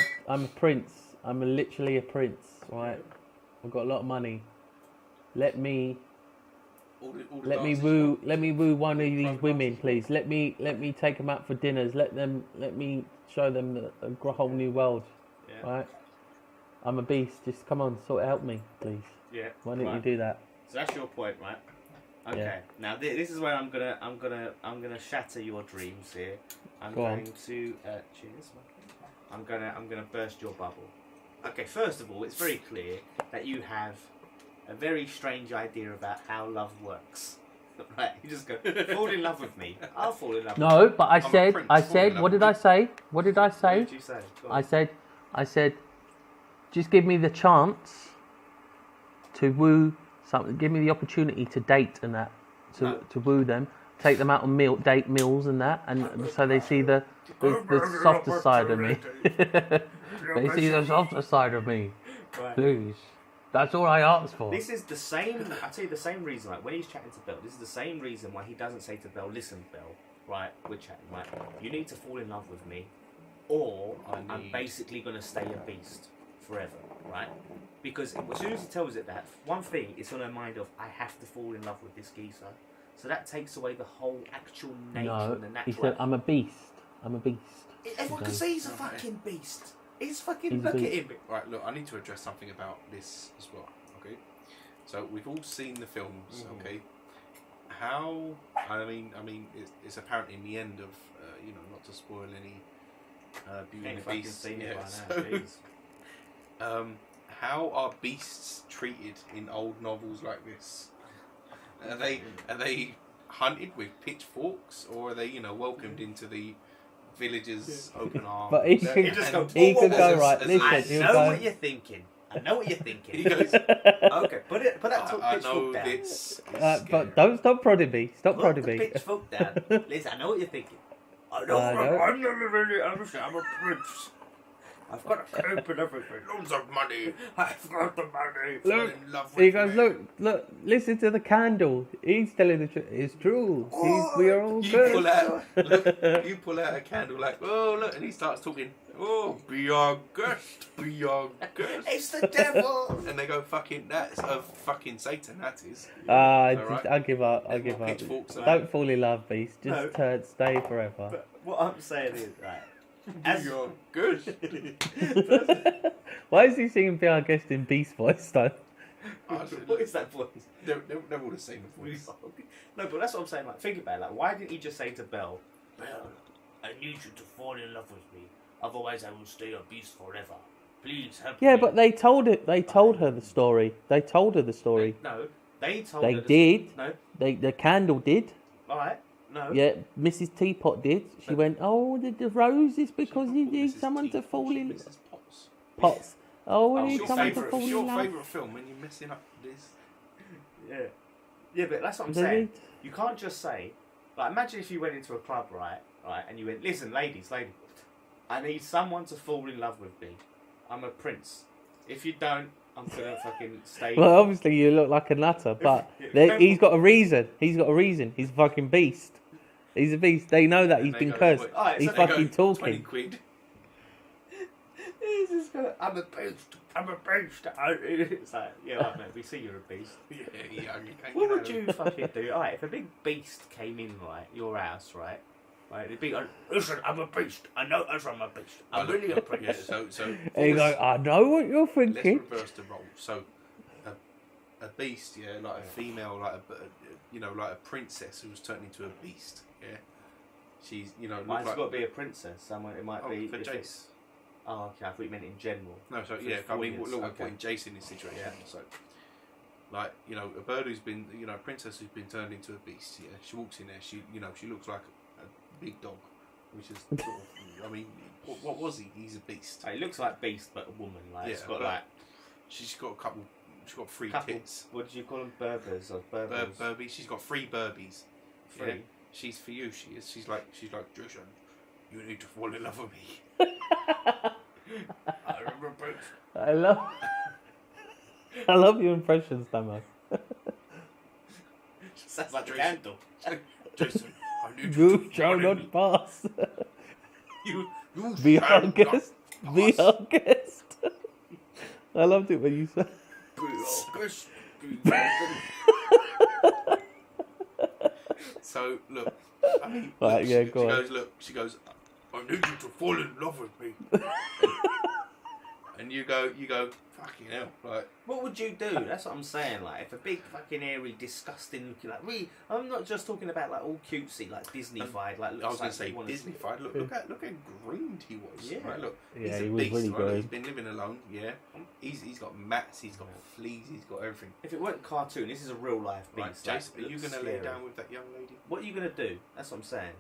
a prince. I'm literally a prince, right? I've got a lot of money. Let me woo one of these women, please. Let me take them out for dinners. Let me show them a whole new world, Yeah. right? I'm a beast. Just come on, help me, please. Yeah. Why don't right. you do that? So that's your point, right? Okay. Yeah. Now this is where I'm gonna shatter your dreams here. I'm Go on. going to cheers. I'm gonna burst your bubble. Okay. First of all, it's very clear that you have a very strange idea about how love works. Right? You just go fall in love with me. I'll fall in love. No, with you. but I a said, prince, I fall in said, love what with did I you. say? What did I What say? did you say? Go on. I said, just give me the chance to woo something. Give me the opportunity to date and that, to woo them, take them out on date meals and that, and so they see the softer side of me. They see the softer side of me, Right. please. That's all I asked for. This is the same. I tell you the same reason. Like when he's chatting to Belle, this is the same reason why he doesn't say to Belle, "Listen, Belle, right? We're chatting. Right? You need to fall in love with me, or I'm basically gonna stay a beast forever, right? Because as soon as he tells it that, one thing it's on her mind of I have to fall in love with this geezer. So that takes away the whole actual nature No, and the he natural. said, I'm a beast. I'm a beast. Everyone can say he's a fucking beast. He's fucking He's a look at beast. him. Right, look, I need to address something about this as well. Okay, so we've all seen the films. Mhm. Okay, how? I mean, it's apparent in the end of not to spoil any Beauty and Ain't the fucking Beast. seen it Yeah, by now, so, jeez. how are beasts treated in old novels like this? Are they hunted with pitchforks, or are they welcomed into the villagers' open arms? But he He could, just goes, he "Whoa, could whoa, go whoa, right. as- Listen, I he'll know go. what you're thinking. I know what you're thinking. He goes, Okay, put that I pitchfork know down. it's But scary. don't stop prodding me. Stop Put prodding the me. pitchfork down. Listen, I know what you're thinking. I know. I know. I'm never really understand. I'm a prince. I've got a cape and everything. Loads of money. I've got the money. Fall Look, in love he with goes, me. look, listen to the candle. He's telling the truth. It's true. We are all You good. pull out, look, you pull out a candle like, oh look, and he starts talking. Oh, be our guest, be our guest. It's the devil. And they go, fucking, that's a fucking Satan. That is. I'll give up. I'll There's give more up. pitchforks around. Don't fall in love, beast. Just No. stay forever. But what I'm saying is, right. Be our guest. Why is he singing "Be Our Guest" in Beast voice though? What is that voice? They're all the same voice. No, but that's what I'm saying. Like, think about it. Like, why didn't he just say to Belle, "Belle, I need you to fall in love with me. Otherwise, I will stay a beast forever. Please help me." Yeah, but they told it. They told her the story. They told her the story. No, they told They her. did. No, The candle did. all right. No. Yeah, Mrs. Teapot did. She went, oh, the rose is because you need someone to fall in. Mrs. Potts. Pots. Oh, Oh, we need your someone to favourite- fall It's in your love. favourite film when you're messing up this. Yeah. Yeah, but that's what I'm They saying. need- You can't just say, like, imagine if you went into a club, right, and you went, "Listen, ladies, I need someone to fall in love with me. I'm a prince. If you don't, I'm gonna fucking stay." Well, obviously you look like a nutter, but he's got a reason. He's got a reason. He's a fucking beast. He's a beast. They know that And he's they been go, cursed. "Wait, Alright, He's so they fucking go, 20 talking. quid. He's just going, "I'm a beast. I'm a beast." It's like, yeah, right, mate, we see you're a beast. Yeah, you can't What get would out of you fucking do? Alright, if a big beast came in, right, your house, right, it'd be like, "Listen, I'm a beast. I know as I'm a beast. I'm really a prince." Yeah, so And you go, I know what you're let's thinking. reverse the role. So, a beast, yeah, like a female, like a princess who was turned into a beast, yeah. She's, you know, It's got to be a princess. Somewhere it might be for if Jace. it's- Oh, okay. I thought you meant in general. No, so For yeah, the I mean, audience, look, we're okay. putting Jace in this situation. Yeah. So, like, you know, a bird who's been, you know, a princess who's been turned into a beast. Yeah, she walks in there. She, you know, she looks like a big dog, which is sort of. I mean, what was he? He's a beast. It looks like Beast, but a woman. Like it's got but like she's got a couple. She's got three couple. tits. What did you call them? Berbers or Berbers? Burbies. She's got 3 Burbies. Three. Yeah. She's for you. She is. She's like Jason. You need to fall in love with me. I remember both. I love your impressions, Damo. Sounds like a Jason. candle. Jason, I need You to shall fall in- not pass. You Be shall our not guest. Be pass. our guest. I loved it when you said. Be our guest. So look, I mean, Right, look, yeah, she go on. goes, look, she goes, I need you to fall in love with me. And you go, fucking hell, like, What would you do? That's what I'm saying. Like, if a big fucking hairy, disgusting looking, like, really, I'm not just talking about like all cutesy, like Disney-fied, like. I was going to say you wanna- Disney-fied. Look how greened he was. Yeah. Right, look, Yeah, he's a he was beast, really right? good. He's been living alone. Yeah, he's got mats, he's got fleas, he's got everything. If it weren't cartoon, this is a real life Right, beast. like, Jason, are you looks going to lay scary. down with that young lady? What are you gonna do? That's what I'm saying.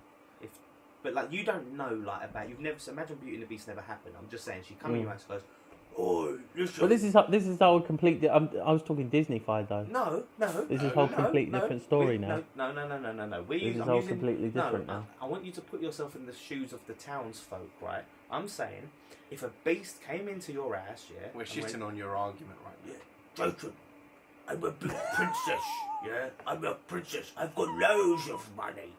But like, you don't know like about. You've never. So imagine Beauty and the Beast never happened. I'm just saying. She come in your house and goes, "Oh, listen." But this is how completely. I was talking Disney-fied though. No. This is a whole completely different story now. No. This is all completely different now. I want you to put yourself in the shoes of the townsfolk, right? I'm saying, if a beast came into your house, yeah, We're and shitting on your argument right now. yeah, Jason, I'm a big princess, yeah, I'm a princess. I've got loads of money.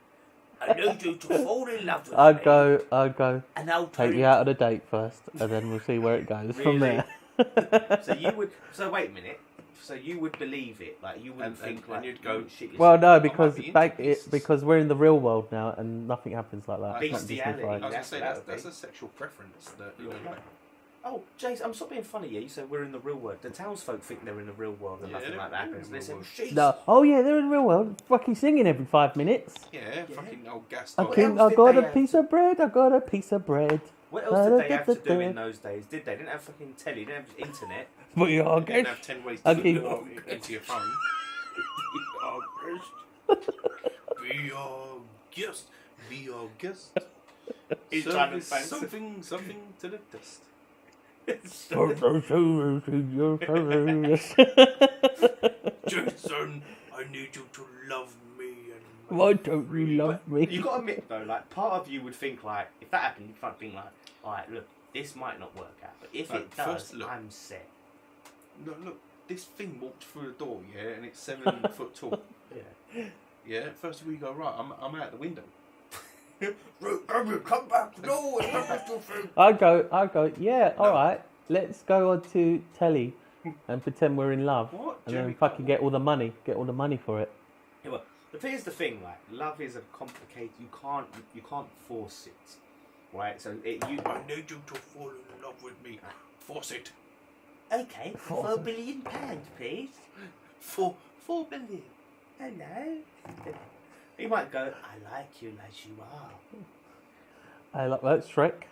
I need you to fall in love with I'll me. go. And I'll tell Take you out on a date first, and then we'll see where it goes from Really? there. So you would. So wait a minute. So you would believe it, like you wouldn't And- think and like you'd go, shit yourself. Well, no, might because be into beasts. because we're in the real world now, and nothing happens like that. It's not Bestiality. Disney-fied. I was going to say That's- that's a sexual preference that you know, like, Oh, Jace, I'm stop being funny. Yeah, you said we're in the real world. The townsfolk think they're in the real world, and Yeah, nothing they're like that in happens. the They real say, world. "She's No. Oh yeah, they're in the real world. Fucking singing every 5 minutes. yeah, fucking old gas. I What king, else I did got they a have piece to- of bread. I got a piece of bread. What else did they have to do in those days? Did they? Didn't have fucking telly. Didn't have internet. But you are You didn't good. have 10 ways to Okay. log into your phone. Be our guest. Be our guest. He's trying to Service fancy. something to the dust. Jason, I need you to love me. And Why don't you love But me? you got to admit though, like part of you would think like, if that happened, you'd think like, all right, look, this might not work out, but if Like, it does, first look. I'm set. Look, this thing walked through the door, yeah, and it's 7 foot tall. Yeah. Yeah, first of all you go, right, I'm out the window. Come back! No, it's not your thing. I go. Yeah, No. all right. Let's go on to telly and pretend we're in love, What? and Jeremy then fucking Cole? get all the money. Get all the money for it. Yeah, well, but here's the thing, like love is a complicated. You can't force it, right? So you I need you to fall in love with me. Force it. okay? £4 billion, please. For 4 billion. Hello. He might go. I like you as you are. I like that Shrek.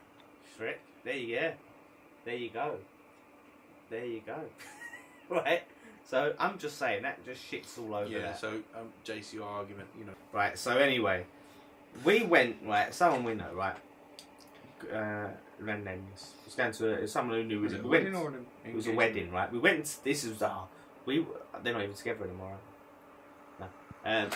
Shrek. There you go. There you go. There you go. Right. So I'm just saying that just shits all over Yeah, that. so Jace, your argument, you know. Right. So anyway, we went right. Someone we know, right? Names. Was going to someone who knew. Was it a we wedding went- or an It was a engagement? wedding, right? We went. This is we. They're not even together anymore. No.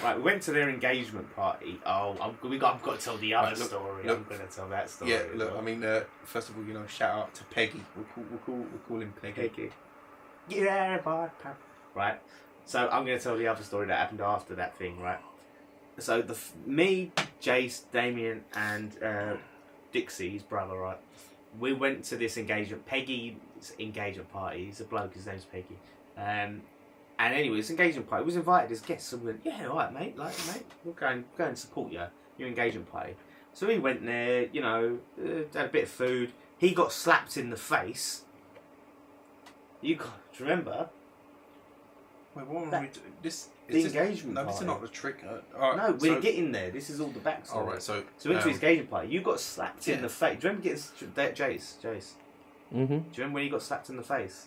Right, we went to their engagement party. Oh, I've got to tell the other Right, look, story. look. I'm going to tell that story. Yeah, as look, well. I mean, first of all, you know, shout out to Peggy. We'll call him Peggy. Peggy. Yeah, bye, pal. Right. So I'm going to tell the other story that happened after that thing, right? So me, Jace, Damien, and Dixie, his brother, right? We went to this engagement, Peggy's engagement party. He's a bloke. His name's Peggy. And anyway, this engagement party was invited as guests. So we went, yeah, all right, mate. Like, mate, we'll go and support you. Your engagement party. So we went there. You know, had a bit of food. He got slapped in the face. Do you remember? Wait, what were we doing? This The engagement No, this is party. not the trick. All right, No, we're getting there. This is all the backstory. All right, so we went to his engagement party. You got slapped in Yeah. the face. Do you remember getting Jace? Mm-hmm. Do you remember when he got slapped in the face?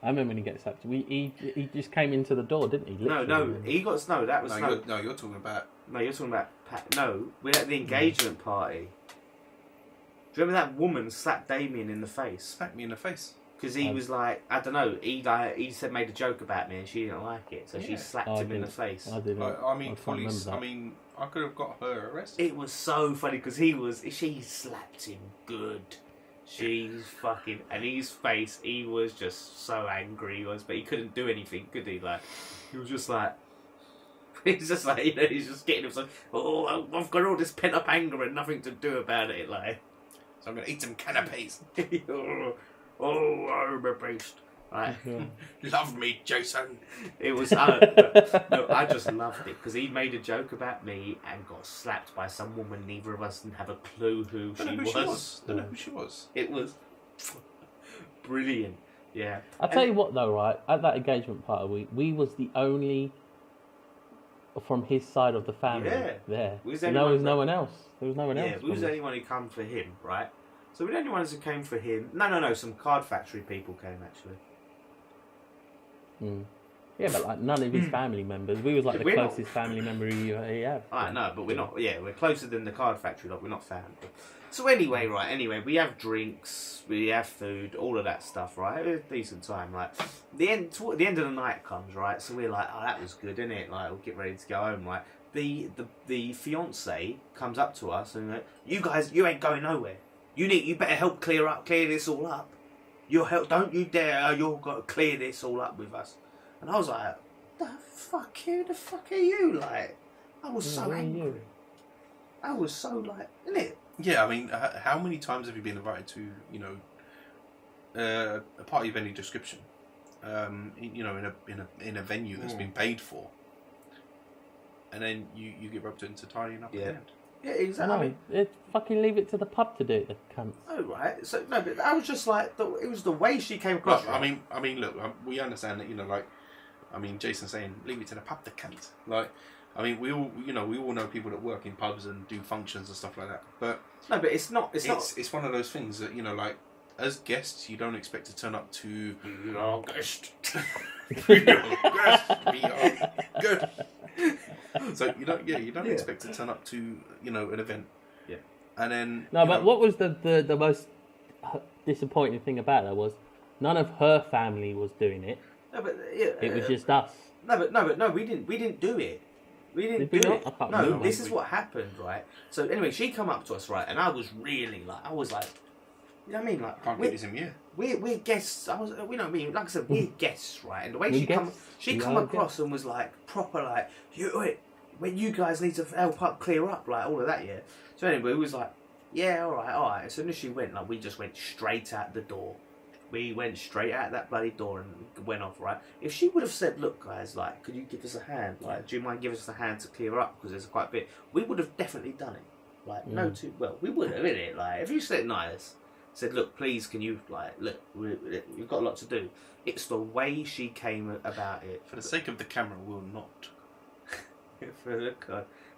I remember when he gets up. He just came into the door, didn't he? No, Literally. he got That was no, you're talking about. No, you're talking about. No, we're at the engagement party. Do you remember that woman slapped Damien in the face? Smack me in the face. Because he was like, I don't know, he said made a joke about me and she didn't like it, so she slapped him in the face. I didn't. I mean, can't police. remember that. I mean, I could have got her arrested. It was so funny because she slapped him good. She's fucking, and his face, he was just so angry, he was, but he couldn't do anything, could he? Like, he was just like, he's just like, you know, he's just getting himself, oh, I've got all this pent up anger and nothing to do about it, like. So I'm gonna eat some canapes. Oh, I'm a beast. Right. Love me, Jason. It was, no, I just loved it because he made a joke about me and got slapped by some woman. Neither of us didn't have a clue who Don't know who she was. It was brilliant. Yeah. I'll tell you what though, right? At that engagement party, we was the only from his side of the family there. We was There was no one else. There was no one else. Yeah, we was the only one who came for him, right? So we're the only ones who came for him. No. Some Card Factory people came actually. Mm. Yeah, but like none of his family members. We was like the We're not- closest family member he had. I know, but we're not. Yeah, we're closer than the Card Factory lot. We're not family. So anyway, right. Anyway, we have drinks, we have food, all of that stuff, right? It was a decent time. Like the end of the night comes, right? So we're like, oh, that was good, isn't it? Like we'll get ready to go home, right? The fiance comes up to us and like, you guys, you ain't going nowhere. You better help clear this all up. Don't you dare! You've got to clear this all up with us. And I was like, who the fuck are you? Like, I was so angry. I was so like, innit? Yeah, I mean, how many times have you been invited to, you know, a party of any description? You know, in a venue that's been paid for, and then you get roped into tidying up at the end. Yeah, exactly. I mean, fucking leave it to the pub to do it, the cunts. Oh right. So no, but I was just like, it was the way she came across. Look, I mean, look, we understand that, you know, like, I mean, Jason's saying, leave it to the pub, the cunt. Like, I mean, we all know people that work in pubs and do functions and stuff like that. But no, but it's not. It's one of those things that, you know, like, as guests, you don't expect to turn up to August. We are good. So you don't expect to turn up to, you know, an event. Yeah. And then No, but what was the most disappointing thing about that was none of her family was doing it. No, but yeah, It was just us. No, we didn't do it. We didn't Did do we it. not? I can't No, remember. this is what happened, right? So anyway, she come up to us, right, and I was really like, you know what I mean? Like, can't get this in here. we're guests. I was, you know what I mean? Like I said, we're guests, right? And the way We're she guests. come We are across guests. and was like proper, like, when you guys need to help up, clear up, like all of that, yeah. So anyway, it was like, yeah, all right. As soon as she went, like, we just went straight out the door. We went straight out that bloody door and went off, right? If she would have said, look, guys, like, could you give us a hand? Like, do you mind giving us a hand to clear up? Because there's quite a bit. We would have definitely done it. Like, we would have, innit? Like, if you said nice, said, look, please, can you, like, look, you've got a lot to do. It's the way she came about it. For the sake of the camera, we'll not.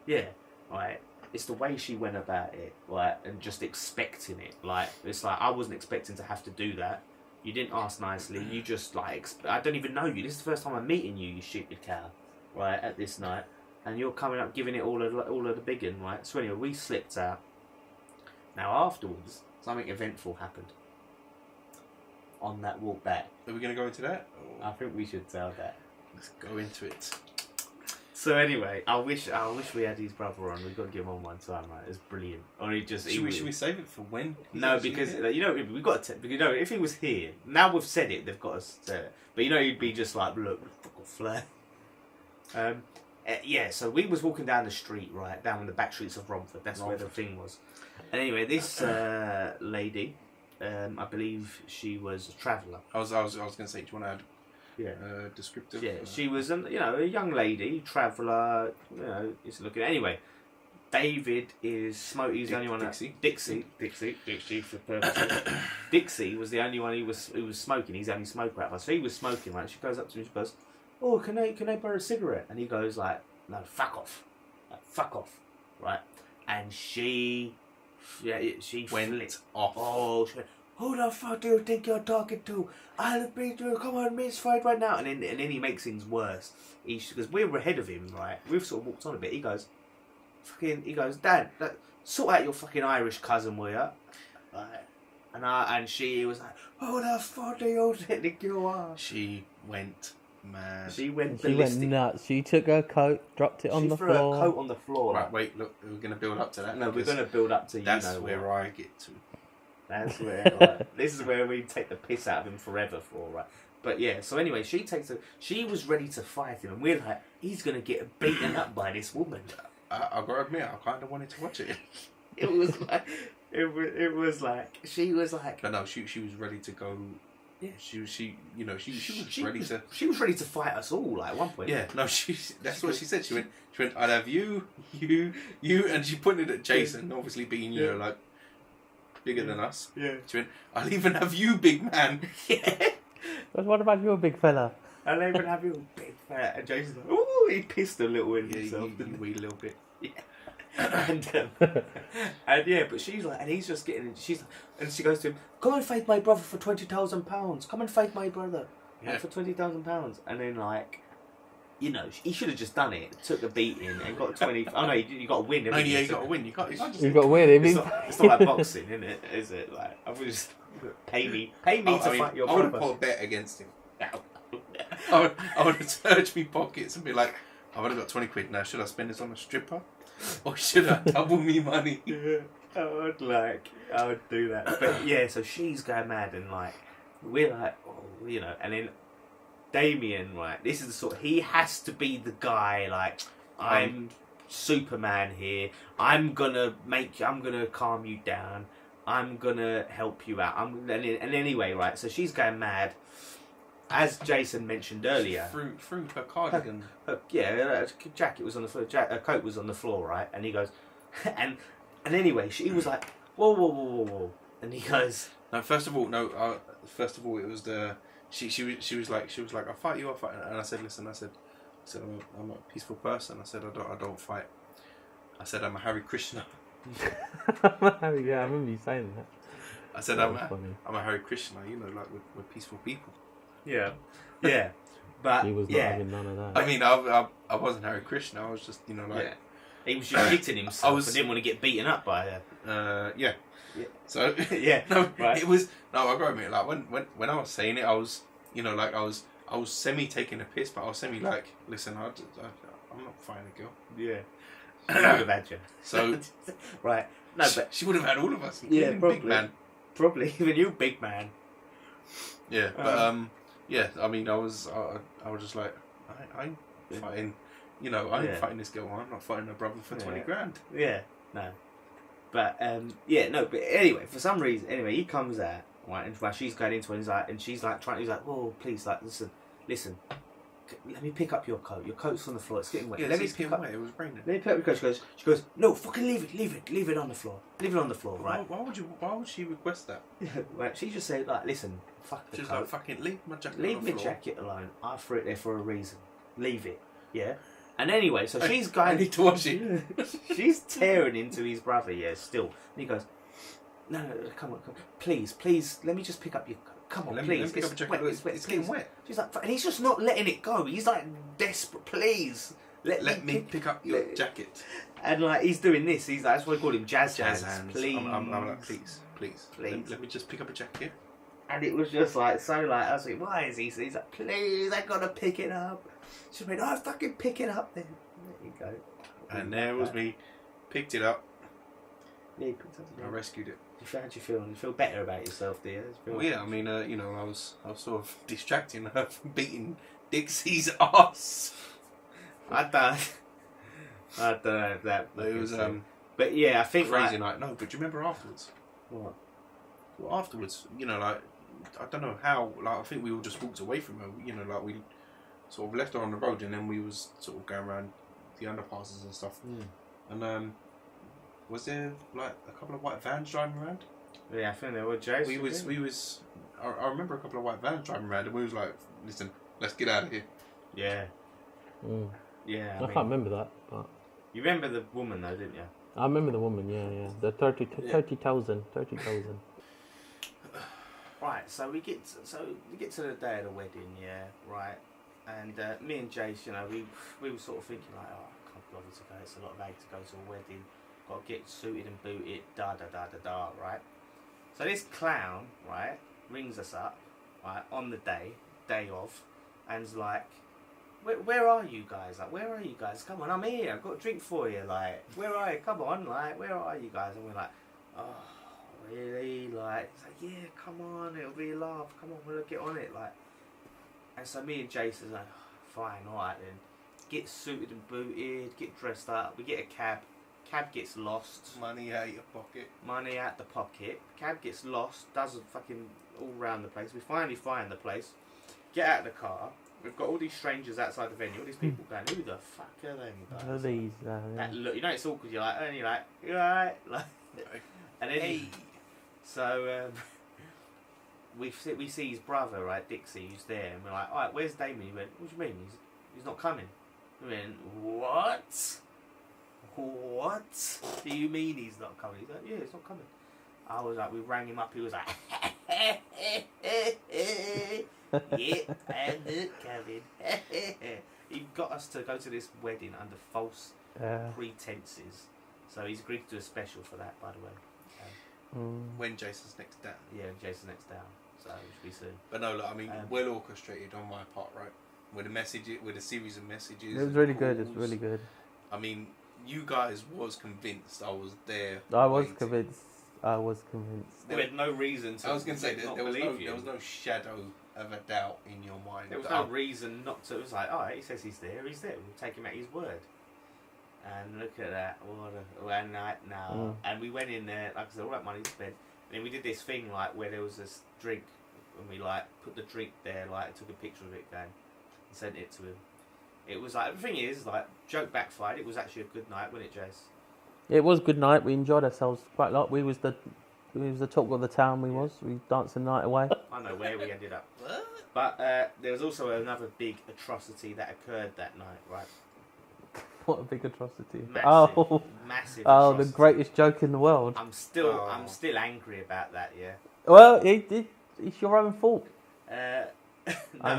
Yeah, right. It's the way she went about it, like, and just expecting it. Like, it's like, I wasn't expecting to have to do that. You didn't ask nicely. You just, like, I don't even know you. This is the first time I'm meeting you, you stupid cow, right, at this night. And you're coming up giving it all of the big one, right? So anyway, we slipped out. Now, afterwards, something eventful happened. On that walk back. Are we going to go into that? I think we should tell that. Let's go into it. So anyway, I wish we had his brother on. We've got to get him on one time, right? It's brilliant. Or he just Should we save it for when? No, because you know we've got to. Because, you know, if he was here, now we've said it, they've got us. But you know, he'd be just like, look, flair. Yeah. So we was walking down the street, right, down the back streets of Romford. That's where the thing was. And anyway, this lady, I believe she was a traveller. I was going to say, do you want to add? Yeah. Descriptive. Yeah, she was, a young lady, traveller. You know, is looking. Anyway, David is smoke. He's the only one. Dixie for purposes. Dixie was the only one who was smoking. He's the only smoker out of us. So he was smoking. Right, she goes up to him. She goes, oh, can they borrow a cigarette? And he goes like, no, fuck off, right? And she Went flipped off. Oh, she went, who the fuck do you think you're talking to? I'll beat you. Come on, miss, fight right now. And then he makes things worse. Because we were ahead of him, right? We've sort of walked on a bit. He goes, Dad, sort out your fucking Irish cousin, will ya? And she was like, who the fuck do you think you are? She went mad. She went She ballistic. went nuts. She took her coat, dropped it on the threw floor. her coat on the floor. Right, wait, look, we're going to build up to that. No, we're because going to build up to that's where I get to. That's where right. This is where we take the piss out of him forever for, right? But yeah, so anyway, she was ready to fight him, and we're like, he's gonna get beaten up by this woman. I gotta admit, I kind of wanted to watch it. It was like, it was like she was like, But no, she was ready to go. Yeah. She was ready to. She was ready to fight us all. Like at one point. Yeah, no, that's what she said. She went, I'd have you, and she pointed at Jason, obviously being like bigger than us. Yeah. She went, I'll even have you, big man. Yeah. But what about you, big fella? I'll even have you big fat. And Jason's like, ooh, he pissed a little in Yeah, himself. you wee a little bit. Yeah. and yeah, but she's like, and he's just getting. And she goes to him, come and fight my brother for £20,000. Come and fight my brother for £20,000. And then like, he should have just done it. Took the beating and got 20. Oh no, you got to win. No, yeah, you got to win. You can't just. You got to win. It's not like boxing, is it? Is it like I was just pay me to fight your I would have brother? put a bet against him. I would have searched my pockets and be like, I've only got 20 quid now. Should I spend this on a stripper, or should I double me money? Yeah, I would do that. But yeah, so she's going mad, and like we're like, and then Damien, right? This is the sort. He has to be the guy. Like I'm Superman here. I'm gonna calm you down. I'm gonna help you out. And anyway, right? So she's going mad. As Jason mentioned earlier, through her cardigan. Her jacket was on the floor. Her coat was on the floor, right? And he goes, and anyway, she was like, whoa, and he goes, No, first of all, it was the she was like, I'll fight you, and I said, listen, I said I'm a peaceful person. I said I don't fight. I said I'm a Hare Krishna. Yeah, I remember you saying that. I said I'm a Hare Krishna. Like we're peaceful people. yeah, but He was not having none of that. I mean, I wasn't Hare Krishna. I was just he was just hitting himself. I didn't want to get beaten up by her. Yeah. So yeah, right. It was I gotta admit, like when I was saying it, I was I was semi taking a piss, but I was semi like, listen, I'm not fighting a girl. Yeah, she would have had you. So right, no, but she would have had all of us. Yeah, probably. Big man. Probably even you, big man. Yeah, but yeah. I mean, I was just like, I ain't fighting. I ain't fighting this girl. I'm not fighting her brother for 20 grand. Yeah, no. But but anyway, for some reason, he comes out, right, and while she's going into it, he's like, oh, please, like, listen, let me pick up your coat. Your coat's on the floor. It's getting wet. Yeah, let me pick up. It was raining. Let me pick up your coat. She goes, no, fucking leave it on the floor. Leave it on the floor, right? Why would she request that? Right, she just said, like, listen, fuck the She's coat. like, fucking leave my jacket. Leave on the my floor. jacket alone. I threw it there for a reason. Leave it. Yeah. And anyway, so she's I going. need to wash it. She's tearing into his brother. Yeah, still. And he goes, no, come on, please, let me just pick up your. Come on, Let please. me pick up your jacket. It's wet. It's getting wet. She's like, and he's just not letting it go. He's like desperate. Please, let me pick up your jacket. And like he's doing this. He's like, that's what I call him, jazz hands. Please, I'm like, please. Let me just pick up a jacket. And it was just like so like I was like, why is he? He's like, please, I gotta pick it up. She went, oh, fucking pick it up then. There you go. And there was me, picked it up. Yeah, you picked it up. I rescued it. How do you feel? You feel better about yourself, do you? Well, yeah, I mean, I was sort of distracting her from beating Dixie's ass. I don't know if that. It was but yeah, I think crazy night. No, but do you remember afterwards? What? Well, afterwards, like I don't know how. Like I think we all just walked away from her. Like we sort of left her on the road, and then we was sort of going around the underpasses and stuff. And was there like a couple of white vans driving around? Yeah, I think there were. Jason. We was. I remember a couple of white vans driving around, and we was like, "Listen, let's get out of here." Yeah. Mm. Yeah. I can't remember that. But You remember the woman though, didn't you? I remember the woman. Yeah. The 30,000. Right. So we get to the day of the wedding. Yeah. Right. And me and Jace, you know, we were sort of thinking like, oh, I can't bother to go. It's a lot of ag to go to a wedding. Got to get suited and booted. Da da da da da. Right. So this clown, right, rings us up, right, on the day of, and's like, where are you guys? Like, where are you guys? Come on, I'm here. I've got a drink for you. Like, where are you? Come on, like, where are you guys? And we're like, oh, really? Like, it's like, yeah, come on, it'll be a laugh. Come on, we'll get on it. Like, and so me and Jason's like, oh, fine, all right then. Get suited and booted, get dressed up. We get a cab. Cab gets lost. Money out your pocket. Money out the pocket. Cab gets lost. Does a fucking all round the place. We finally find the place. Get out of the car. We've got all these strangers outside the venue. All these people going, who the fuck are them guys? Who are these? That look, you know, it's awkward. You're like, and you're like, you alright? Like, and then Hey. so we see his brother, right, Dixie, who's there, and we're like, alright, where's Damien? He went, what do you mean? He's not coming. We went, what? What do you mean he's not coming? He's like, yeah, he's not coming. I was like, we rang him up. He was like, yeah, I'm not coming. He got us to go to this wedding under false pretenses. So he's agreed to do a special for that, by the way. When Jason's next down. Yeah, Jason's next down. So it should be soon. But no, look, I mean, well orchestrated on my part, right? With a series of messages. It was really good. It's really good. I mean, you guys was convinced I was there. I was waiting. convinced. We had no reason to. I was going to say not there was believe no shadow of a doubt in your mind. There was no reason not to. It was like, alright, he says he's there. We'll take him at his word. And look at that. What a night now. And we went in there, like I said, all that money spent. And then we did this thing, like, where there was this drink. And we, like, put the drink there, like, took a picture of it going. And sent it to him. It was like, the thing is, like, joke backfired. It was actually a good night, wasn't it, Jace? It was a good night. We enjoyed ourselves quite a lot. We was the talk of the town. We danced the night away. I know where we ended up. But there was also another big atrocity that occurred that night, right? What a big atrocity! Massive. Oh, atrocity. the greatest joke in the world. I'm still angry about that. Yeah. Well, it's your own fault. No,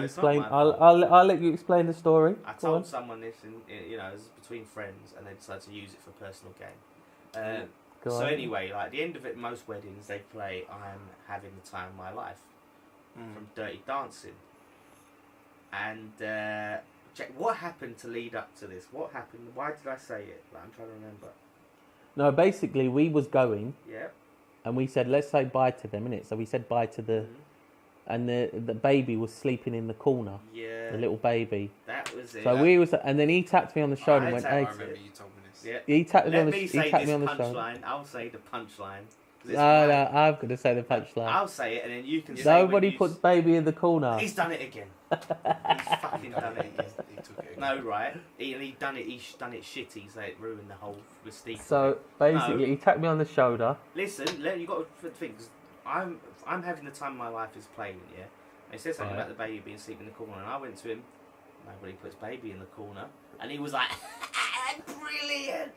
it's not my fault. I'll let you explain the story. I told someone this, it was between friends, and they decided to use it for personal gain. So anyway, like the end of it, most weddings they play "I'm Having the Time of My Life" from Dirty Dancing. And Jack, what happened to lead up to this? What happened? Why did I say it? Like, I'm trying to remember. No, basically we was going. Yeah. And we said, let's say bye to them, innit? So we said bye to the. And the baby was sleeping in the corner. Yeah. The little baby. That was it. So we was, and then he tapped me on the shoulder and went, "Hey." I remember you told me this. Yeah. He tapped me on the. Let me He say tapped this me on the shoulder. punchline. I'll say the punchline. No, I've got to say the punchline. I'll say it, and then you can. Nobody say puts baby in the corner. He's done it again. He's fucking done it again. He took it again. No, right? He done it. He's done it shitty, so it ruined the whole mystique. So basically, he tapped me on the shoulder. Listen, you got to think. 'Cause I'm having the time of my life is playing. Yeah. And he said something about the baby being sleeping in the corner, and I went to him. Nobody puts baby in the corner, and he was like, "Brilliant."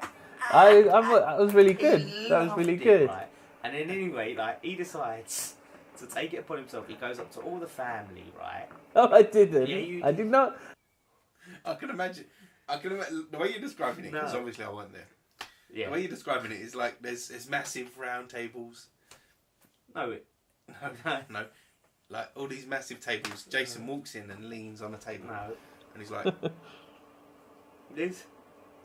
That was really good. That was really good. Right? And then anyway, like he decides to take it upon himself. He goes up to all the family, right? No, I didn't. Yeah, you I did not. I can imagine the way you're describing it, because obviously I wasn't there. Yeah. The way you're describing it is like there's massive round tables. No. No. Like all these massive tables. Jason walks in and leans on a table. No. And he's like, Liz?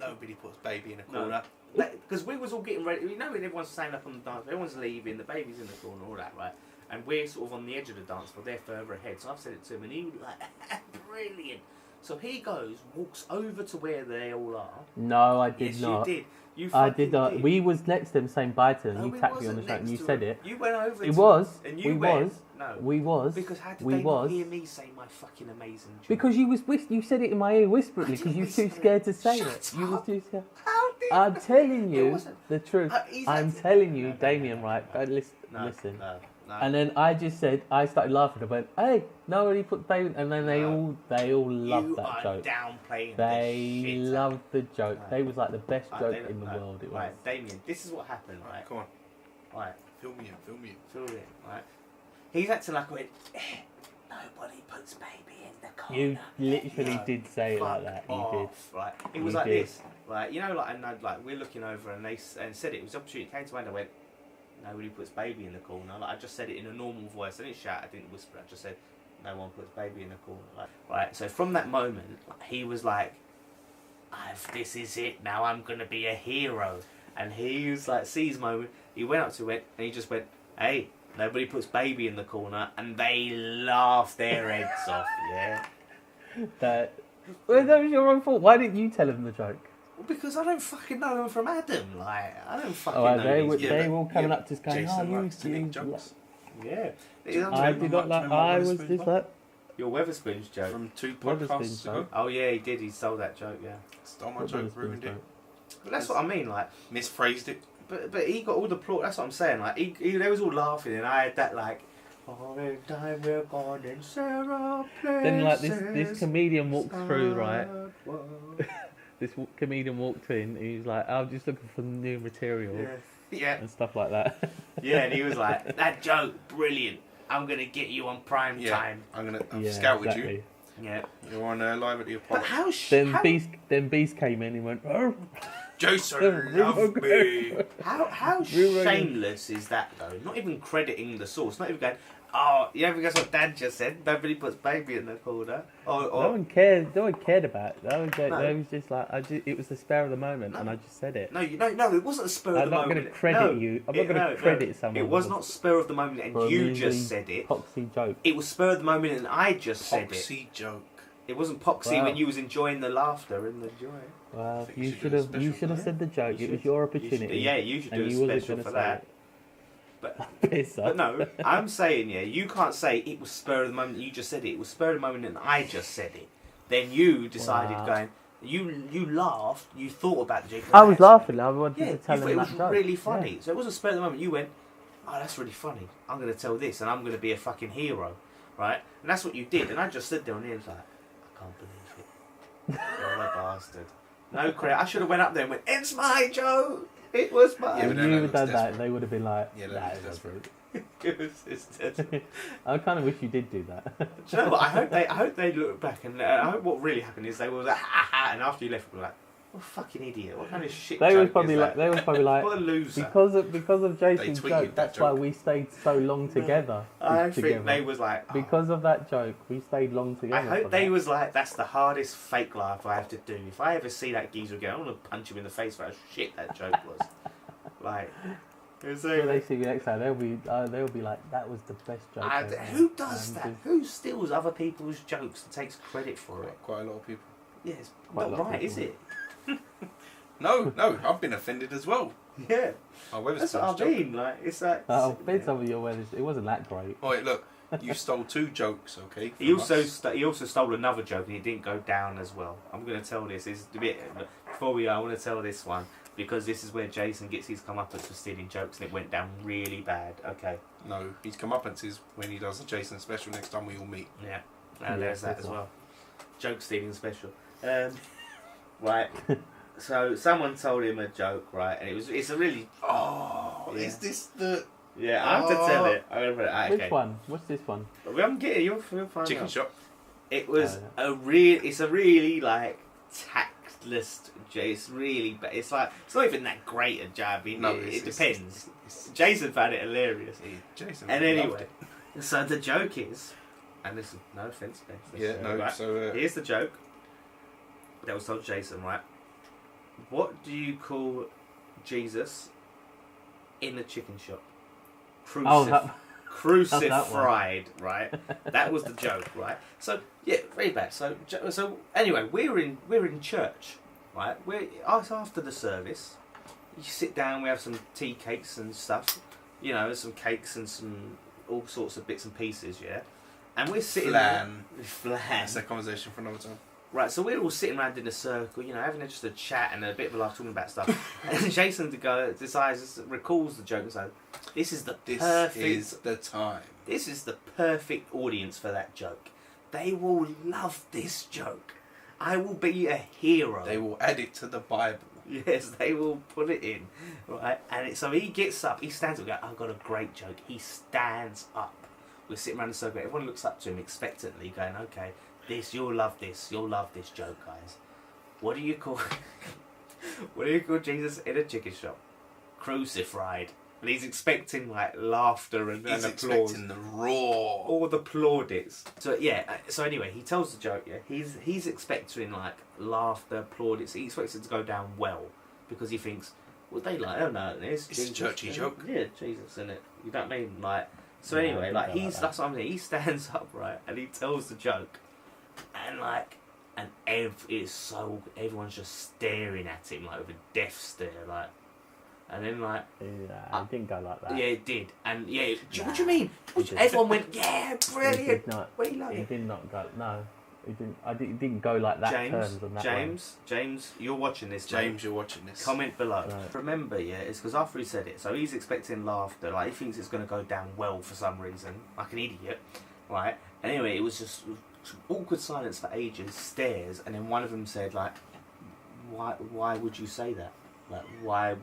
nobody puts baby in a corner. Because we was all getting ready. You know, everyone's standing up on the dance floor, everyone's leaving, the baby's in the corner, all that, right? And we're sort of on the edge of the dance floor, they're further ahead. So I've said it to him, and he was like, brilliant. So he goes, walks over to where they all are. No, I did Yes, not. you did. I did not. Did. We was next to him saying bye to him. No, You we tapped me on the wasn't shoulder and you next said to it. him. You went over It to was. him, and you We went, was. No. We was. Because how did we they was. not hear me say my fucking amazing joke? Because you said it in my ear whisperedly because you were too scared to say it. You was too scared. How did I'm telling you wasn't- the truth. he's I'm actually- telling you, No, Damien, right? Listen. No, No. And then I started laughing. I went, "Hey, nobody put baby," and then they all loved you that are joke. downplaying They the shit. loved the joke. Right. They was like the best Right, joke they- in the right, world. It was. Right, Damien, this is what happened, right? Come on. Right, Fill me in. feel it, right? He's acting like nobody puts baby in the corner. You literally No, did say it like fuck that. You off, right? It was You like did. this, right? You know, like, and like we're looking over, and they said it was opportunity. Came to mind, I went, nobody puts baby in the corner. Like I just said it in a normal voice. I didn't shout. I didn't whisper. I just said, no one puts baby in the corner. Like, right. So from that moment, he was like, this is it. Now I'm gonna be a hero. And he was like, see his moment. He went up to it, and he just went, hey. Nobody puts baby in the corner, and they laughed their heads off. Yeah. did. Well, that was your own fault. Why didn't you tell him the joke? Well, because I don't fucking know him from Adam. Like I don't fucking Oh, know. they these were people. they were all coming up to us going, Jason "Oh, likes to make jokes. Yeah. I did not like. I was just like, Your Weatherspoons joke. From 2 Weatherspoons podcasts ago. joke. Oh yeah, he did. He stole that joke. Yeah. Stole my what joke, was the ruined it. joke? But that's what I mean. Like, Misphrased it. but he got all the plot. That's what I'm saying. Like, they was all laughing, and I had that like. All the time we're gone in Sarah. Then like this comedian walked through, right? This comedian walked in. He was like, "I'm just looking for new material Yeah. and stuff like that." Yeah, and he was like, that joke, brilliant. I'm gonna get you on prime Yeah. time. I've Yeah, scouted exactly. Yeah. you. You're on live at the But Apollo. Then Beast came in. He went, "Oh, Jason, love me. How Rumour again. shameless is that though? Not even crediting the source. Not even going, oh, you ever guess what Dad just said? Nobody puts baby in the corner. Or no one cared. No one cared about it. That was just, No. that was just like it was the spur of the moment, No. and I just said it. no, it wasn't a spur of I'm the not moment. going to credit you. I'm not going to credit someone. It was not spur of the moment, and for a you really just said it. Poxy joke. It was spur of the moment, and I just said it. Foxy joke. It wasn't poxy Wow. when you was enjoying the laughter and the joy. Well, think you you should should do a have. You special should have for said the joke. You It was should. your You should- opportunity. yeah, you should do and a you wasn't special gonna for say that. it. But Piss off. But no, I'm saying, yeah, you can't say it was spur of the moment. You just said it. It was spur of the moment, and I just said it. Then you decided Wow. going. You laughed. You thought about the joke. I was laughing. I wanted Yeah, to you tell thought him it was that joke. really funny. Yeah. So it wasn't spur of the moment. You went, oh, that's really funny. I'm going to tell this, and I'm going to be a fucking hero, right? And that's what you did. And I just stood there on the end like, I can't believe it. You're a bastard. No credit. I should have went up there and went, it's my joke. It was my. Yeah, If but you then would that have done looks that, desperate. they would have been like, Yeah, that "Nah, looks it wasn't." desperate. It was just desperate. I kind of wish you did do that. Do you know what? I hope they look back and I hope what really happened is they were like, ha ha, and after you left, we were like, what a fucking idiot! What kind of shit? They joke was probably is like, that? What a loser! because of Jason's tweeted joke. that That's why joke. we stayed so long together. I together. think they was like, oh. Because of that joke, we stayed long I together. hope for they that. was like, that's the hardest fake laugh I have to do. If I ever see that geezer again, I want to punch him in the face for how shit that joke was. Like, it's When they see me next time, they'll be like, "That was the best joke." ever." who does And that? just- Who steals other people's jokes and takes credit for it? Quite a lot of people. Yeah, it's Quite a not lot of right, is people. it? No, I've been offended as well. Yeah, Oh, where was that's what I joke? mean. Like, it's like. Oh, been some of your weathers. It wasn't that great. Oh, wait, look. You stole 2 jokes, okay? He from also us. he also stole another joke and it didn't go down as well. I'm going to tell this. It's a bit before we go. I want to tell this one because this is where Jason gets his comeuppance for stealing jokes and it went down really bad. Okay, No, his comeuppance is when he does the Jason special next time we all meet. yeah, Yeah, and there's that that's as one. well. Joke stealing special. Right. So someone told him a joke, right, and it's a really Oh, Yeah. is this the yeah. I have to tell it. I'm gonna put it. Okay. Which one? What's this one? But I'm getting you'll find chicken out. shop? It was Oh, it's a really like tactless. It's really bad. It's like it's not even that great a jab. It depends. Jason found it hilarious. Jason. And loved anyway, so the joke is, and listen, no offense, Ben. it. Yeah, no. Right, So here's the joke that was told to Jason. Right, what do you call Jesus in the chicken shop? Crucified, right? That was the joke, right? So yeah, very bad. So anyway, we're in church, right? After the service. You sit down. We have some tea cakes and stuff. You know, some cakes and some all sorts of bits and pieces. Yeah, and we're sitting Flan. there. Flan. That's a conversation for another time. Right, so we're all sitting around in a circle, you know, having just a chat and a bit of a laugh talking about stuff. And Jason recalls the joke and says, This is the time. This is the perfect audience for that joke. They will love this joke. I will be a hero. They will add it to the Bible. Yes, they will put it in. Right, and so he gets up, he stands up and goes, I've got a great joke. He stands up. We're sitting around the circle, everyone looks up to him expectantly, going, okay, you'll love this joke, guys. What do you call Jesus in a chicken shop? Crucified. And he's expecting like laughter and applause. He's expecting the roar. All the plaudits. So yeah, so anyway, he tells the joke, yeah. He's expecting like laughter, plaudits. He expects it to go down well. Because he thinks, well, they like, oh no, it's a churchy joke. Yeah, Jesus, isn't it? You know what I mean? Like, so anyway, like that's what I'm saying. He stands up, right, and he tells the joke, and like, and everyone's just staring at him like with a death stare, like, and then like, yeah, it didn't go like that. Yeah, it did, and yeah, what do you mean? Everyone went, yeah, brilliant. It did not. It did not go. No. It didn't go like that. James, you're watching this. James, you're watching this. Comment below. Right. Remember, yeah, it's because after he said it, so he's expecting laughter. Like he thinks it's going to go down well for some reason, like an idiot, right? Anyway, it was just awkward silence for ages, stares, and then one of them said, like, "Why would you say that? Like,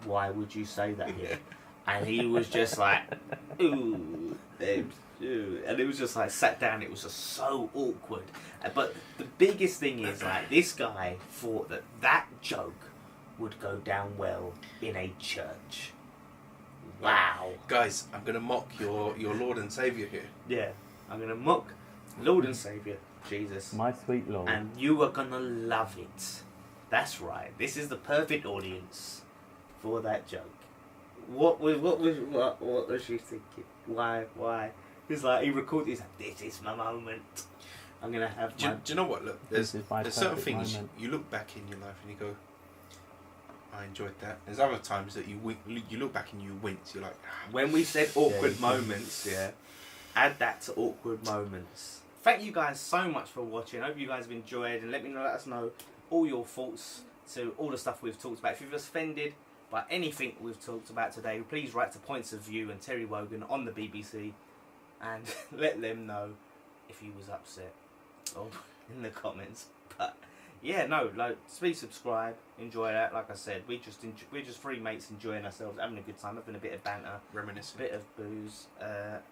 why would you say that here?" And he was just like, "Ooh." And it was just like sat down. It was just so awkward. But the biggest thing is like this guy thought that joke would go down well in a church. Wow, guys, I'm gonna mock your Lord and Savior here. Yeah, I'm gonna mock Lord and Savior Jesus, my sweet Lord, and you are gonna love it. That's right. This is the perfect audience for that joke. What was she thinking? Why? He's like, he recorded. He's like, this is my moment. I'm gonna have. Do you know what? Look, there's certain things you look back in your life and you go, I enjoyed that. There's other times that you look back and you wince. You're like, when we said awkward moments, yeah, add that to awkward moments. Thank you guys so much for watching. I hope you guys have enjoyed, and let us know all your thoughts to all the stuff we've talked about. If you've offended by anything we've talked about today, please write to Points of View and Terry Wogan on the BBC. And let them know if you was upset in the comments. But yeah, no, like, please subscribe, enjoy that. Like I said, we're just three mates enjoying ourselves, having a good time, having a bit of banter, reminiscing, a bit of booze,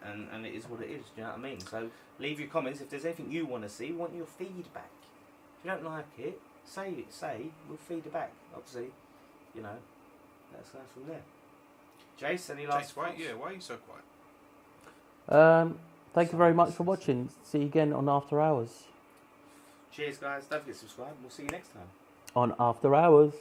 and it is what it is. Do you know what I mean? So leave your comments if there's anything you want to see. We want your feedback. If you don't like it, say we'll feed it back. Obviously, you know, let's go from there. Jace, any last thoughts? Why are you so quiet? Thank you very much for watching. See you again on After Hours. Cheers, guys. Don't forget to subscribe. We'll see you next time. On After Hours.